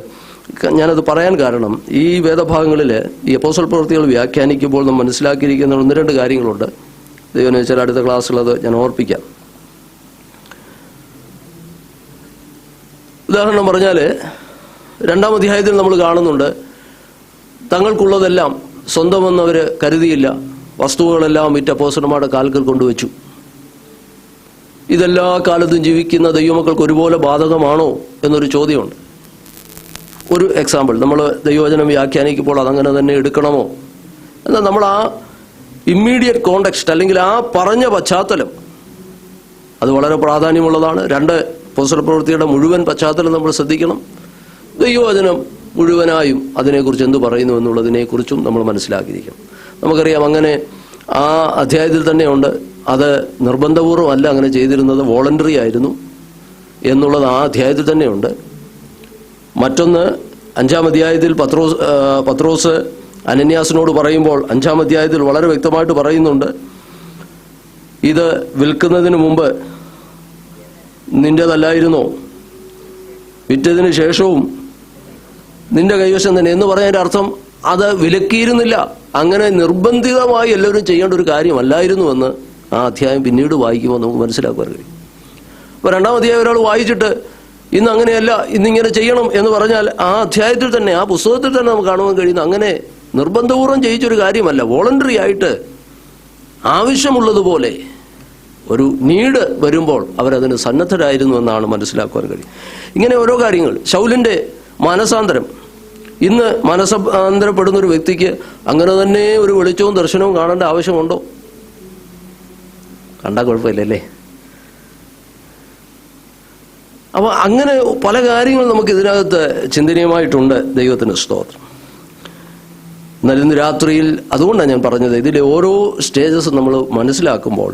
ഞാനത് പറയാൻ കാരണം, ഈ വേദഭാഗങ്ങളിൽ ഈ അപ്പോസ്തല പ്രവൃത്തികൾ വ്യാഖ്യാനിക്കുമ്പോൾ നമ്മൾ മനസ്സിലാക്കിയിരിക്കുന്ന 1-2 കാര്യങ്ങളുണ്ട്. ദൈവം വെച്ചാൽ അടുത്ത ക്ലാസ്സിലത് ഞാൻ ഓർപ്പിക്കാം. ഉദാഹരണം പറഞ്ഞാൽ 2-ാം അധ്യായത്തിൽ നമ്മൾ കാണുന്നുണ്ട്, തങ്ങൾക്കുള്ളതെല്ലാം സ്വന്തമെന്നവർ കരുതിയില്ല, വസ്തുക്കളെല്ലാം വിറ്റ് അപ്പോസ്തലന്മാരുടെ കാൽക്കൽ കൊണ്ടുവച്ചു. ഇതെല്ലാ കാലത്തും ജീവിക്കുന്ന ദൈവമക്കൾക്ക് ഒരുപോലെ ബാധകമാണോ എന്നൊരു ചോദ്യമുണ്ട്. ഒരു എക്സാമ്പിൾ, നമ്മൾ ദൈവവചനം വ്യാഖ്യാനിക്കുമ്പോൾ അതങ്ങനെ തന്നെ എടുക്കണമോ? എന്നാൽ നമ്മൾ ആ ഇമ്മീഡിയറ്റ് കോണ്ടെക്സ്റ്റ് അല്ലെങ്കിൽ ആ പറഞ്ഞ പശ്ചാത്തലം അത് വളരെ പ്രാധാന്യമുള്ളതാണ്. 2, അപ്പോസ്തല പ്രവൃത്തിയുടെ മുഴുവൻ പശ്ചാത്തലം നമ്മൾ ശ്രദ്ധിക്കണം. ദൈവവചനം മുഴുവനായും അതിനെക്കുറിച്ച് എന്ത് പറയുന്നു എന്നുള്ളതിനെക്കുറിച്ചും നമ്മൾ മനസ്സിലാക്കിയിരിക്കണം. നമുക്കറിയാം, അങ്ങനെ ആ അധ്യായത്തിൽ തന്നെയുണ്ട്, അത് നിർബന്ധപൂർവ്വം അല്ല അങ്ങനെ ചെയ്തിരുന്നത്, വോളണ്ടറി ആയിരുന്നു എന്നുള്ളത് ആ അധ്യായത്തിൽ തന്നെയുണ്ട്. മറ്റൊന്ന്, 5-ാം അധ്യായത്തിൽ പത്രോസ് അനന്യാസിനോട് പറയുമ്പോൾ 5-ാം അധ്യായത്തിൽ വളരെ വ്യക്തമായിട്ട് പറയുന്നുണ്ട്, ഇത് വിൽക്കുന്നതിന് മുമ്പ് നിന്റേതല്ലായിരുന്നോ, വിറ്റതിന് ശേഷവും നിന്റെ കൈവശം തന്നെ എന്ന് പറയുന്നതിൻ്റെ അർത്ഥം അത് വിലക്കിയിരുന്നില്ല. അങ്ങനെ നിർബന്ധിതമായി എല്ലാവരും ചെയ്യേണ്ട ഒരു കാര്യമല്ലായിരുന്നുവെന്ന് ആ അധ്യായം പിന്നീട് വായിക്കുമ്പോൾ നമുക്ക് മനസ്സിലാക്കുവാൻ കഴിയും. അപ്പോൾ 2-ാം അധ്യായം ഒരാൾ വായിച്ചിട്ട് ഇന്ന് അങ്ങനെയല്ല, ഇന്നിങ്ങനെ ചെയ്യണം എന്ന് പറഞ്ഞാൽ ആ അധ്യായത്തിൽ തന്നെ, ആ പുസ്തകത്തിൽ തന്നെ നമുക്ക് കാണുവാൻ കഴിയുന്നു, അങ്ങനെ നിർബന്ധപൂർവ്വം ചെയ്യിച്ചൊരു കാര്യമല്ല. വോളണ്ടറി ആയിട്ട് ആവശ്യമുള്ളതുപോലെ ഒരു നീഡ് വരുമ്പോൾ അവരതിന് സന്നദ്ധരായിരുന്നു എന്നാണ് മനസ്സിലാക്കുവാൻ കഴിയും. ഇങ്ങനെ ഓരോ കാര്യങ്ങൾ. ശൗലിൻ്റെ മാനസാന്തരം, ഇന്ന് മാനസാന്തരപ്പെടുന്നൊരു വ്യക്തിക്ക് അങ്ങനെ തന്നെ ഒരു വെളിച്ചവും ദർശനവും കാണേണ്ട ആവശ്യമുണ്ടോ? കണ്ടാൽ കുഴപ്പമില്ലല്ലേ? അപ്പോൾ അങ്ങനെ പല കാര്യങ്ങൾ നമുക്ക് ഇതിനകത്ത് ചിന്തനീയമായിട്ടുണ്ട്. ദൈവത്തിന് സ്തോത്രം. എന്നാൽ ഇന്ന് രാത്രിയിൽ, അതുകൊണ്ടാണ് ഞാൻ പറഞ്ഞത്, ഇതിലെ ഓരോ സ്റ്റേജസ് നമ്മൾ മനസ്സിലാക്കുമ്പോൾ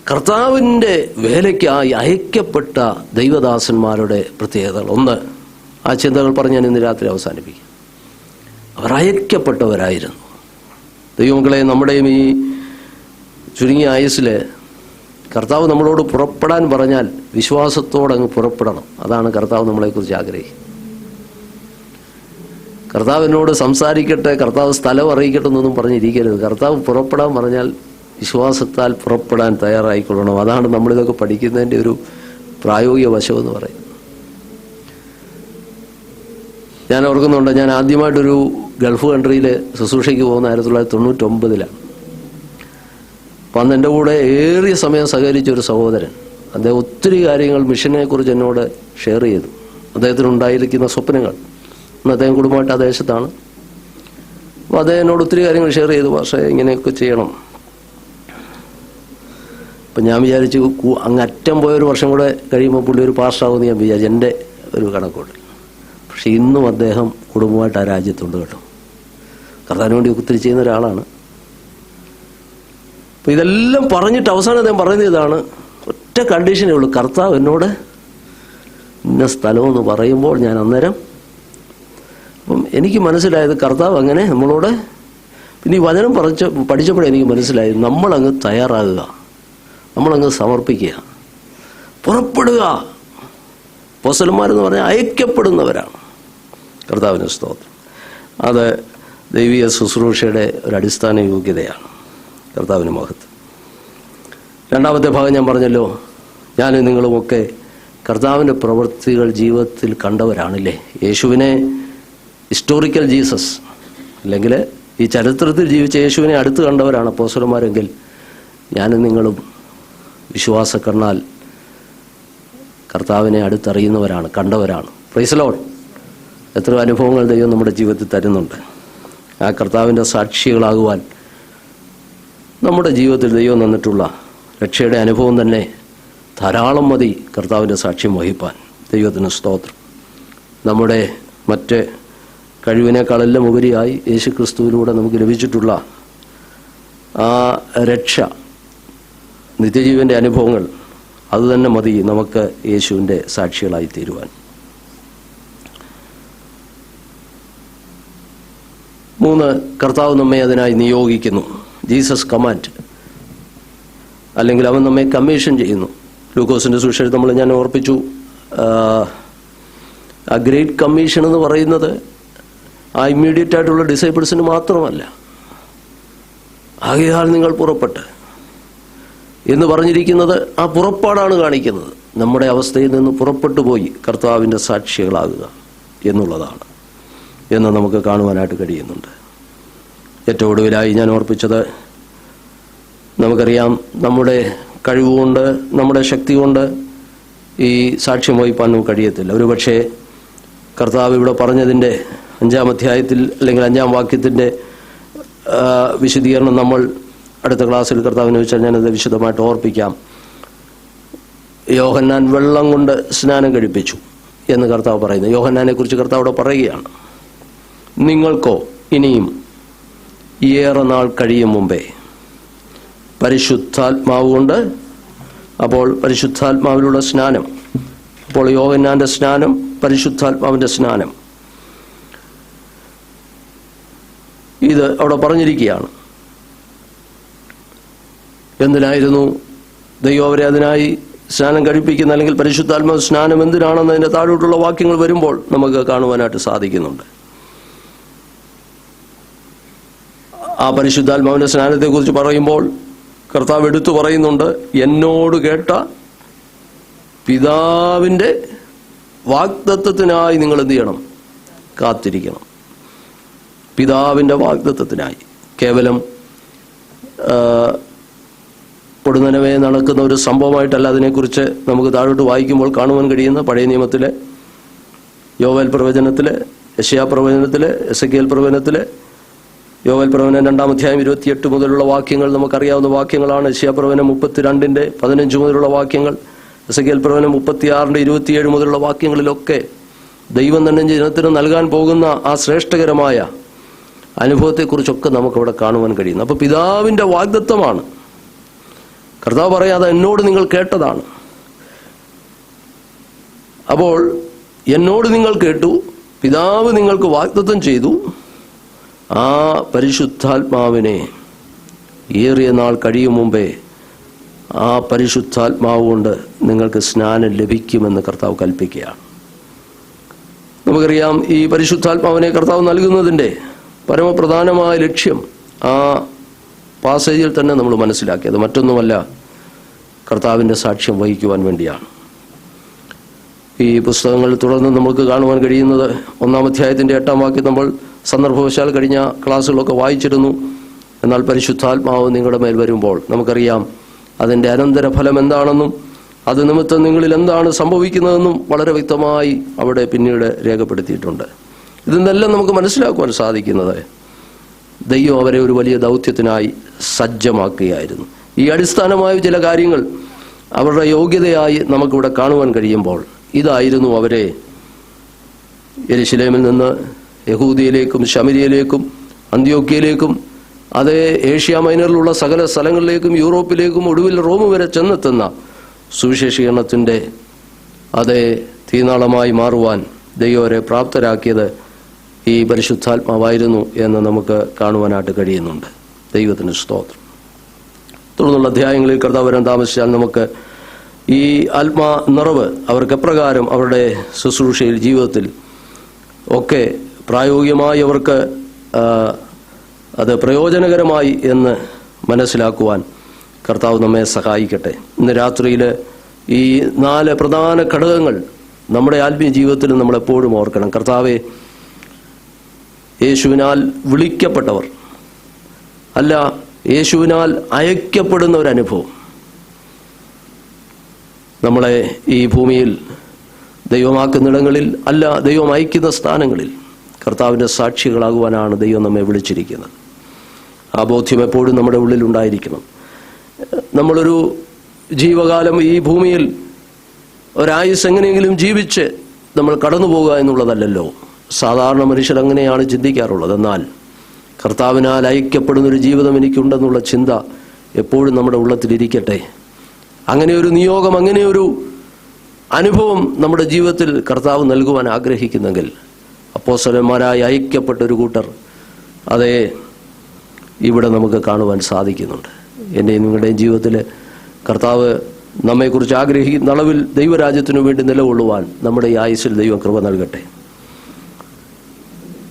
കർത്താവിൻ്റെ വേലയ്ക്കായി അയക്കപ്പെട്ട ദൈവദാസന്മാരുടെ പ്രത്യേകതകൾ, ഒന്ന്, ആ ചിന്തകൾ പറഞ്ഞ് ഞാൻ ഇന്ന് രാത്രി അവസാനിപ്പിക്കും. അവർ അയക്കപ്പെട്ടവരായിരുന്നു. ദൈവമക്കളെ, നമ്മുടെയും ഈ ചുരുങ്ങിയ ആയുസ്സിൽ കർത്താവ് നമ്മളോട് പുറപ്പെടാൻ പറഞ്ഞാൽ വിശ്വാസത്തോടെ അങ്ങ് പുറപ്പെടണം. അതാണ് കർത്താവ് നമ്മളെക്കുറിച്ച് ആഗ്രഹിക്കുന്നത്. കർത്താവിനോട് സംസാരിക്കട്ടെ, കർത്താവ് സ്ഥലം അറിയിക്കട്ടെ എന്നൊന്നും പറഞ്ഞിരിക്കരുത്. കർത്താവ് പുറപ്പെടാൻ പറഞ്ഞാൽ വിശ്വാസത്താൽ പുറപ്പെടാൻ തയ്യാറായിക്കൊള്ളണം. അതാണ് നമ്മളിതൊക്കെ പഠിക്കുന്നതിൻ്റെ ഒരു പ്രായോഗിക വശമെന്ന് പറയും. ഞാൻ ഓർക്കുന്നുണ്ട്, ഞാൻ ആദ്യമായിട്ടൊരു ഗൾഫ് കൺട്രിയിൽ ശുശ്രൂഷയ്ക്ക് പോകുന്ന 1999-ലാണ്. അപ്പം അന്ന് എൻ്റെ കൂടെ ഏറിയ സമയം സഹകരിച്ച ഒരു സഹോദരൻ, അദ്ദേഹം ഒത്തിരി കാര്യങ്ങൾ മിഷനെക്കുറിച്ച് എന്നോട് ഷെയർ ചെയ്തു. അദ്ദേഹത്തിനുണ്ടായിരിക്കുന്ന സ്വപ്നങ്ങൾ, അന്ന് അദ്ദേഹം കുടുംബമായിട്ട് ആ ദേശത്താണ്. അപ്പോൾ അദ്ദേഹം എന്നോട് ഒത്തിരി കാര്യങ്ങൾ ഷെയർ ചെയ്തു. പക്ഷേ ഇങ്ങനെയൊക്കെ ചെയ്യണം. അപ്പം ഞാൻ വിചാരിച്ചു, അങ്ങ് അറ്റം പോയൊരു വർഷം കൂടെ കഴിയുമ്പോൾ പുള്ളി ഒരു പാസ്റ്റാകുമെന്ന് ഞാൻ വിചാരിച്ചു, എൻ്റെ ഒരു കണക്കോട്. പക്ഷെ ഇന്നും അദ്ദേഹം കുടുംബമായിട്ട് ആ രാജ്യത്തുണ്ട് കേട്ടോ. കർത്താവിന് വേണ്ടി ഒത്തിരി ചെയ്യുന്ന ഒരാളാണ്. അപ്പം ഇതെല്ലാം പറഞ്ഞിട്ട് അവസാനം അദ്ദേഹം പറയുന്നത് ഇതാണ്, ഒറ്റ കണ്ടീഷനേ ഉള്ളൂ, കർത്താവ് എന്നോട് ഇന്ന സ്ഥലമെന്ന് പറയുമ്പോൾ ഞാൻ അന്നേരം. അപ്പം എനിക്ക് മനസ്സിലായത്, കർത്താവ് അങ്ങനെ നമ്മളോട് പിന്നെ ഈ വചനം പഠിച്ചപ്പോഴേ എനിക്ക് മനസ്സിലായി, നമ്മളങ്ങ് തയ്യാറാകുക, നമ്മളങ്ങ് സമർപ്പിക്കുക, പുറപ്പെടുക. അപ്പോസ്തലന്മാരെന്ന് പറഞ്ഞാൽ അയക്കപ്പെടുന്നവരാണ്. കർത്താവിന് സ്തോത്രം. അത് ദൈവീയ ശുശ്രൂഷയുടെ ഒരു അടിസ്ഥാന യോഗ്യതയാണ്. കർത്താവിന് മഹത്വം. രണ്ടാമത്തെ ഭാഗം ഞാൻ പറഞ്ഞല്ലോ, ഞാനും നിങ്ങളുമൊക്കെ കർത്താവിൻ്റെ പ്രവൃത്തികൾ ജീവിതത്തിൽ കണ്ടവരാണല്ലേ. യേശുവിനെ, ഹിസ്റ്റോറിക്കൽ ജീസസ്, അല്ലെങ്കിൽ ഈ ചരിത്രത്തിൽ ജീവിച്ച യേശുവിനെ അടുത്ത് കണ്ടവരാണ് അപ്പോസ്തലന്മാരെങ്കിൽ ഞാനും നിങ്ങളും വിശ്വാസക്കണ്ണാൽ കർത്താവിനെ അടുത്തറിയുന്നവരാണ്, കണ്ടവരാണ്. Praise the Lord. എത്ര അനുഭവങ്ങൾ ദൈവം നമ്മുടെ ജീവിതത്തിൽ തരുന്നുണ്ട്. ആ കർത്താവിൻ്റെ സാക്ഷികളാകുവാൻ നമ്മുടെ ജീവിതത്തിൽ ദൈവം തന്നിട്ടുള്ള രക്ഷയുടെ അനുഭവം തന്നെ ധാരാളം മതി കർത്താവിൻ്റെ സാക്ഷ്യം വഹിപ്പാൻ. ദൈവത്തിന് സ്തോത്രം. നമ്മുടെ മറ്റ് കഴിവിനേക്കാളെല്ലാം ഉപരിയായി യേശു ക്രിസ്തുവിലൂടെ നമുക്ക് ലഭിച്ചിട്ടുള്ള ആ രക്ഷ, നിത്യജീവൻ്റെ അനുഭവങ്ങൾ, അതുതന്നെ മതി നമുക്ക് യേശുവിൻ്റെ സാക്ഷികളായി തീരുവാൻ. 3, കർത്താവ് നമ്മെ അതിനായി നിയോഗിക്കുന്നു. ജീസസ് കമാൻഡ്, അല്ലെങ്കിൽ അവൻ നമ്മെ കമ്മീഷൻ ചെയ്യുന്നു. ലൂക്കോസിൻ്റെ സുവിശേഷം ഞാൻ ഓർപ്പിച്ചു, ആ ഗ്രേറ്റ് കമ്മീഷൻ എന്ന് പറയുന്നത് ആ ഇമ്മീഡിയറ്റ് ആയിട്ടുള്ള ഡിസൈപ്പിൾസിന് മാത്രമല്ല. ആകയാൽ നിങ്ങൾ പുറപ്പെട്ട് എന്ന് പറഞ്ഞിരിക്കുന്നത് ആ പുറപ്പാടാണ് കാണിക്കുന്നത്. നമ്മുടെ അവസ്ഥയിൽ നിന്ന് പുറപ്പെട്ടു പോയി കർത്താവിൻ്റെ സാക്ഷികളാകുക എന്നുള്ളതാണ് എന്ന് നമുക്ക് കാണുവാനായിട്ട് കഴിയുന്നുണ്ട്. ഏറ്റവും ഒടുവിലായി ഞാൻ ഓർപ്പിച്ചത്, നമുക്കറിയാം നമ്മുടെ കഴിവുകൊണ്ട്, നമ്മുടെ ശക്തി കൊണ്ട് ഈ സാക്ഷ്യം വഹിപ്പാൻ നമുക്ക് കഴിയത്തില്ല. ഒരുപക്ഷെ കർത്താവ് ഇവിടെ പറഞ്ഞതിൻ്റെ 5-ാം അധ്യായത്തിൽ അല്ലെങ്കിൽ 5-ാം വാക്യത്തിൻ്റെ വിശദീകരണം നമ്മൾ അടുത്ത ക്ലാസ്സിൽ കർത്താവിനെ വെച്ചാൽ ഞാനത് വിശദമായിട്ട് ഓർപ്പിക്കാം. യോഹന്നാൻ വെള്ളം കൊണ്ട് സ്നാനം കഴിപ്പിച്ചു എന്ന് കർത്താവ് പറയുന്നു. യോഹന്നാനെ കുറിച്ച് കർത്താവ് ഇവിടെ പറയുകയാണ്, നിങ്ങൾക്കോ ഇനിയും ഏറെ നാൾ കഴിയും മുമ്പേ പരിശുദ്ധാത്മാവ് കൊണ്ട്. അപ്പോൾ പരിശുദ്ധാത്മാവിലുള്ള സ്നാനം, അപ്പോൾ യോഹന്നാന്റെ സ്നാനം, പരിശുദ്ധാത്മാവിന്റെ സ്നാനം, ഇത് അവിടെ പറഞ്ഞിരിക്കുകയാണ്. എന്തിനായിരുന്നു ദൈവം അവരെ അതിനായി സ്നാനം കഴിപ്പിക്കുന്ന, അല്ലെങ്കിൽ പരിശുദ്ധാത്മാവ് സ്നാനം എന്തിനാണെന്ന് അതിൻ്റെ താഴോട്ടുള്ള വാക്യങ്ങൾ വരുമ്പോൾ നമുക്ക് കാണുവാനായിട്ട് സാധിക്കുന്നുണ്ട്. ആ പരിശുദ്ധാത്മാവിൻ്റെ സ്നാനത്തെക്കുറിച്ച് പറയുമ്പോൾ കർത്താവ് എടുത്തു പറയുന്നുണ്ട്, എന്നോട് കേട്ട പിതാവിൻ്റെ വാഗ്ദത്തത്തിനായി നിങ്ങൾ എന്ത് ചെയ്യണം? കാത്തിരിക്കണം. പിതാവിൻ്റെ വാഗ്ദത്തത്തിനായി. കേവലം പൊടുന്നനവേ നടക്കുന്ന ഒരു സംഭവമായിട്ടല്ല അതിനെക്കുറിച്ച് നമുക്ക് താഴോട്ട് വായിക്കുമ്പോൾ കാണുവാൻ കഴിയുന്ന. പഴയ നിയമത്തിലെ യോവേൽ പ്രവചനത്തിലെ, യെശയ്യാ പ്രവചനത്തിലെ, എസെക്കിയേൽ പ്രവചനത്തിലെ, യോവേൽ പ്രവചനം 2-ാം അധ്യായം 28 മുതലുള്ള വാക്യങ്ങൾ നമുക്കറിയാവുന്ന വാക്യങ്ങളാണ്. യെശയ്യാ പ്രവചനം 32-ന്റെ 15 മുതലുള്ള വാക്യങ്ങൾ, എസെക്കിയേൽ പ്രവചനം 36-ന്റെ 27 മുതലുള്ള വാക്യങ്ങളിലൊക്കെ ദൈവം തന്നെ ജനത്തിന് നൽകാൻ പോകുന്ന ആ ശ്രേഷ്ഠകരമായ അനുഭവത്തെക്കുറിച്ചൊക്കെ നമുക്കവിടെ കാണുവാൻ കഴിയുന്നു. അപ്പോൾ പിതാവിൻ്റെ വാഗ്ദത്തമാണ്. കർത്താവ് പറയാതെ എന്നോട് നിങ്ങൾ കേട്ടതാണ്. അപ്പോൾ എന്നോട് നിങ്ങൾ കേട്ടു, പിതാവ് നിങ്ങൾക്ക് വാഗ്ദത്തം ചെയ്തു, ആ പരിശുദ്ധാത്മാവിനെ ഏറിയ നാൾ കഴിയും മുമ്പേ ആ പരിശുദ്ധാത്മാവ് കൊണ്ട് നിങ്ങൾക്ക് സ്നാനം ലഭിക്കുമെന്ന് കർത്താവ് കൽപ്പിക്കുകയാണ്. നമുക്കറിയാം, ഈ പരിശുദ്ധാത്മാവിനെ കർത്താവ് നൽകുന്നതിൻ്റെ പരമപ്രധാനമായ ലക്ഷ്യം ആ പാസേജിൽ തന്നെ നമ്മൾ മനസ്സിലാക്കിയത് മറ്റൊന്നുമല്ല, കർത്താവിൻ്റെ സാക്ഷ്യം വഹിക്കുവാൻ വേണ്ടിയാണ്. ഈ പുസ്തകങ്ങളിൽ തുടർന്ന് നമുക്ക് കാണുവാൻ കഴിയുന്നത് 1-ാം അധ്യായത്തിൻ്റെ 8-ാം വാക്യം നമ്മൾ സന്ദർഭവശാൽ കഴിഞ്ഞ ക്ലാസ്സുകളൊക്കെ വായിച്ചിരുന്നു. എന്നാൽ പരിശുദ്ധാത്മാവ് നിങ്ങളുടെ മേൽ വരുമ്പോൾ നമുക്കറിയാം അതിൻ്റെ അനന്തരഫലം എന്താണെന്നും അത് നിമിത്തം നിങ്ങളിൽ എന്താണ് സംഭവിക്കുന്നതെന്നും വളരെ വ്യക്തമായി അവിടെ പിന്നീട് രേഖപ്പെടുത്തിയിട്ടുണ്ട്. ഇതെല്ലാം നമുക്ക് മനസ്സിലാക്കുവാൻ സാധിക്കുന്നത് ദൈവം അവരെ ഒരു വലിയ ദൗത്യത്തിനായി സജ്ജമാക്കുകയായിരുന്നു. ഈ അടിസ്ഥാനമായ ചില കാര്യങ്ങൾ അവരുടെ യോഗ്യതയായി നമുക്കിവിടെ കാണുവാൻ കഴിയുമ്പോൾ ഇതായിരുന്നു അവരെ യെരുശലേമിൽ നിന്ന് യഹൂദിയയിലേക്കും ശമരിയയിലേക്കും അന്ത്യോക്യയിലേക്കും അതേ ഏഷ്യ മൈനറിലുള്ള സകല സ്ഥലങ്ങളിലേക്കും യൂറോപ്പിലേക്കും ഒടുവിൽ റോം വരെ ചെന്നെത്തുന്ന സുവിശേഷീകരണത്തിൻ്റെ അതേ തീനാളമായി മാറുവാൻ ദൈവം അവരെ പ്രാപ്തരാക്കിയത് ഈ പരിശുദ്ധാത്മാവായിരുന്നു എന്ന് നമുക്ക് കാണുവാനായിട്ട് കഴിയുന്നുണ്ട്. ദൈവത്തിന് സ്തോത്രം. തുടർന്നുള്ള അധ്യായങ്ങളിൽ കർത്താവ് വരാൻ താമസിച്ചാൽ നമുക്ക് ഈ ആത്മാ നിറവ് അവർക്ക് എപ്രകാരം അവരുടെ ശുശ്രൂഷയിൽ ജീവിതത്തിൽ ഒക്കെ പ്രായോഗികമായി അവർക്ക് അത് പ്രയോജനകരമായി എന്ന് മനസ്സിലാക്കുവാൻ കർത്താവ് നമ്മെ സഹായിക്കട്ടെ. ഇന്ന് രാത്രിയിൽ ഈ 4 പ്രധാന ഘടകങ്ങൾ നമ്മുടെ ആത്മീയ ജീവിതത്തിൽ നമ്മളെപ്പോഴും ഓർക്കണം. കർത്താവെ, യേശുവിനാൽ വിളിക്കപ്പെട്ടവർ അല്ല, യേശുവിനാൽ അയക്കപ്പെടുന്ന ഒരനുഭവം. നമ്മളെ ഈ ഭൂമിയിൽ ദൈവമാക്കുന്നിടങ്ങളിൽ അല്ല, ദൈവം അയക്കുന്ന സ്ഥാനങ്ങളിൽ കർത്താവിൻ്റെ സാക്ഷികളാകുവാനാണ് ദൈവം നമ്മെ വിളിച്ചിരിക്കുന്നത്. ആ ബോധ്യം എപ്പോഴും നമ്മുടെ ഉള്ളിലുണ്ടായിരിക്കണം. നമ്മളൊരു ജീവകാലം ഈ ഭൂമിയിൽ ഒരായുസ് എങ്ങനെയെങ്കിലും ജീവിച്ച് നമ്മൾ കടന്നു പോകുക എന്നുള്ളതല്ലല്ലോ. സാധാരണ മനുഷ്യർ അങ്ങനെയാണ് ചിന്തിക്കാറുള്ളത്. എന്നാൽ കർത്താവിനാൽ അയക്കപ്പെടുന്നൊരു ജീവിതം എനിക്കുണ്ടെന്നുള്ള ചിന്ത എപ്പോഴും നമ്മുടെ ഉള്ളത്തിലിരിക്കട്ടെ. അങ്ങനെയൊരു നിയോഗം, അങ്ങനെയൊരു അനുഭവം നമ്മുടെ ജീവിതത്തിൽ കർത്താവ് നൽകുവാൻ ആഗ്രഹിക്കുന്നെങ്കിൽ അപ്പോസ്തലന്മാരായി അയക്കപ്പെട്ടൊരു കൂട്ടർ അതേ ഇവിടെ നമുക്ക് കാണുവാൻ സാധിക്കുന്നുണ്ട്. എൻ്റെയും നിങ്ങളുടെയും ജീവിതത്തിൽ കർത്താവ് നമ്മെക്കുറിച്ച് ആഗ്രഹിക്കുന്ന അളവിൽ ദൈവരാജ്യത്തിനു വേണ്ടി നിലകൊള്ളുവാൻ നമ്മുടെ ഈ ആയുസ്സിൽ ദൈവം കൃപ നൽകട്ടെ.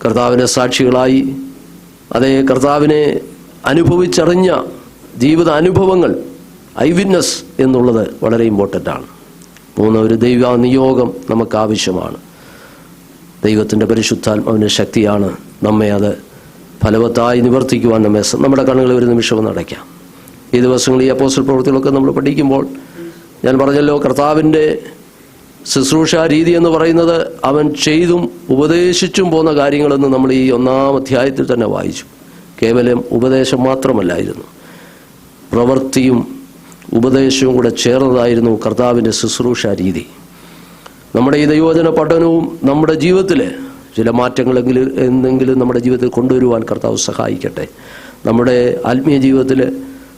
കർത്താവിൻ്റെ സാക്ഷികളായി അതേ കർത്താവിനെ അനുഭവിച്ചറിഞ്ഞ ജീവിത അനുഭവങ്ങൾ, ഐ വിറ്റ്നസ് എന്നുള്ളത് വളരെ ഇമ്പോർട്ടൻ്റാണ്. ഒരു ദൈവ നിയോഗം നമുക്ക് ആവശ്യമാണ്. ദൈവത്തിൻ്റെ പരിശുദ്ധാത്മാവിൻ്റെ ശക്തിയാണ് നമ്മെ അത് ഫലവത്തായി നിവർത്തിക്കുവാൻ നമ്മുടെ കണ്ണുകളിൽ ഒരു നിമിഷം ഒന്ന് അടയ്ക്കാം. ഈ ദിവസങ്ങളിൽ ഈ അപ്പോസ്തല പ്രവൃത്തികളൊക്കെ നമ്മൾ പഠിക്കുമ്പോൾ ഞാൻ പറഞ്ഞല്ലോ, കർത്താവിൻ്റെ ശുശ്രൂഷ രീതി എന്ന് പറയുന്നത് അവൻ ചെയ്തും ഉപദേശിച്ചും പോകുന്ന കാര്യങ്ങളെന്ന് നമ്മൾ ഈ 1-ാം അധ്യായത്തിൽ തന്നെ വായിച്ചു. കേവലം ഉപദേശം മാത്രമല്ലായിരുന്നു, പ്രവൃത്തിയും ഉപദേശവും കൂടെ ചേർന്നതായിരുന്നു കർത്താവിൻ്റെ ശുശ്രൂഷ രീതി. നമ്മുടെ ഈ ദൈവവചന പഠനവും നമ്മുടെ ജീവിതത്തിൽ ചില മാറ്റങ്ങളെങ്കിലും എന്തെങ്കിലും നമ്മുടെ ജീവിതത്തിൽ കൊണ്ടുവരുവാൻ കർത്താവ് സഹായിക്കട്ടെ. നമ്മുടെ ആത്മീയ ജീവിതത്തിൽ,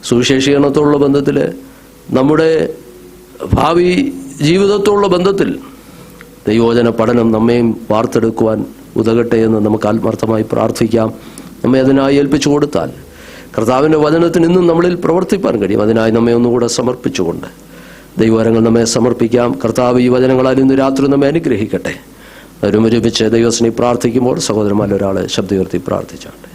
സുവിശേഷീകരണത്തോടുള്ള ബന്ധത്തിൽ, നമ്മുടെ ഭാവി ജീവിതത്തോടുള്ള ബന്ധത്തിൽ ദൈവവചന പഠനം നമ്മയും വാർത്തെടുക്കുവാൻ ഉതകട്ടെ എന്ന് നമുക്ക് ആത്മാർത്ഥമായി പ്രാർത്ഥിക്കാം. നമ്മെ അതിനായി ഏൽപ്പിച്ചു കൊടുത്താൽ കർത്താവിൻ്റെ വചനത്തിന് ഇന്നും നമ്മളിൽ പ്രവർത്തിപ്പാൻ കഴിയും. അതിനായി നമ്മെ ഒന്നുകൂടെ സമർപ്പിച്ചുകൊണ്ട് ദൈവവരങ്ങൾ നമ്മെ സമർപ്പിക്കാം. കർത്താവ് ഈ വചനങ്ങളാൽ ഇന്ന് രാത്രി നമ്മെ അനുഗ്രഹിക്കട്ടെ. ഒരുമിച്ച് ദൈവസ്നേഹി പ്രാർത്ഥിക്കുമ്പോൾ സഹോദരന്മാരിൽ ഒരാളെ ശബ്ദമുയർത്തി പ്രാർത്ഥിച്ചാട്ടെ.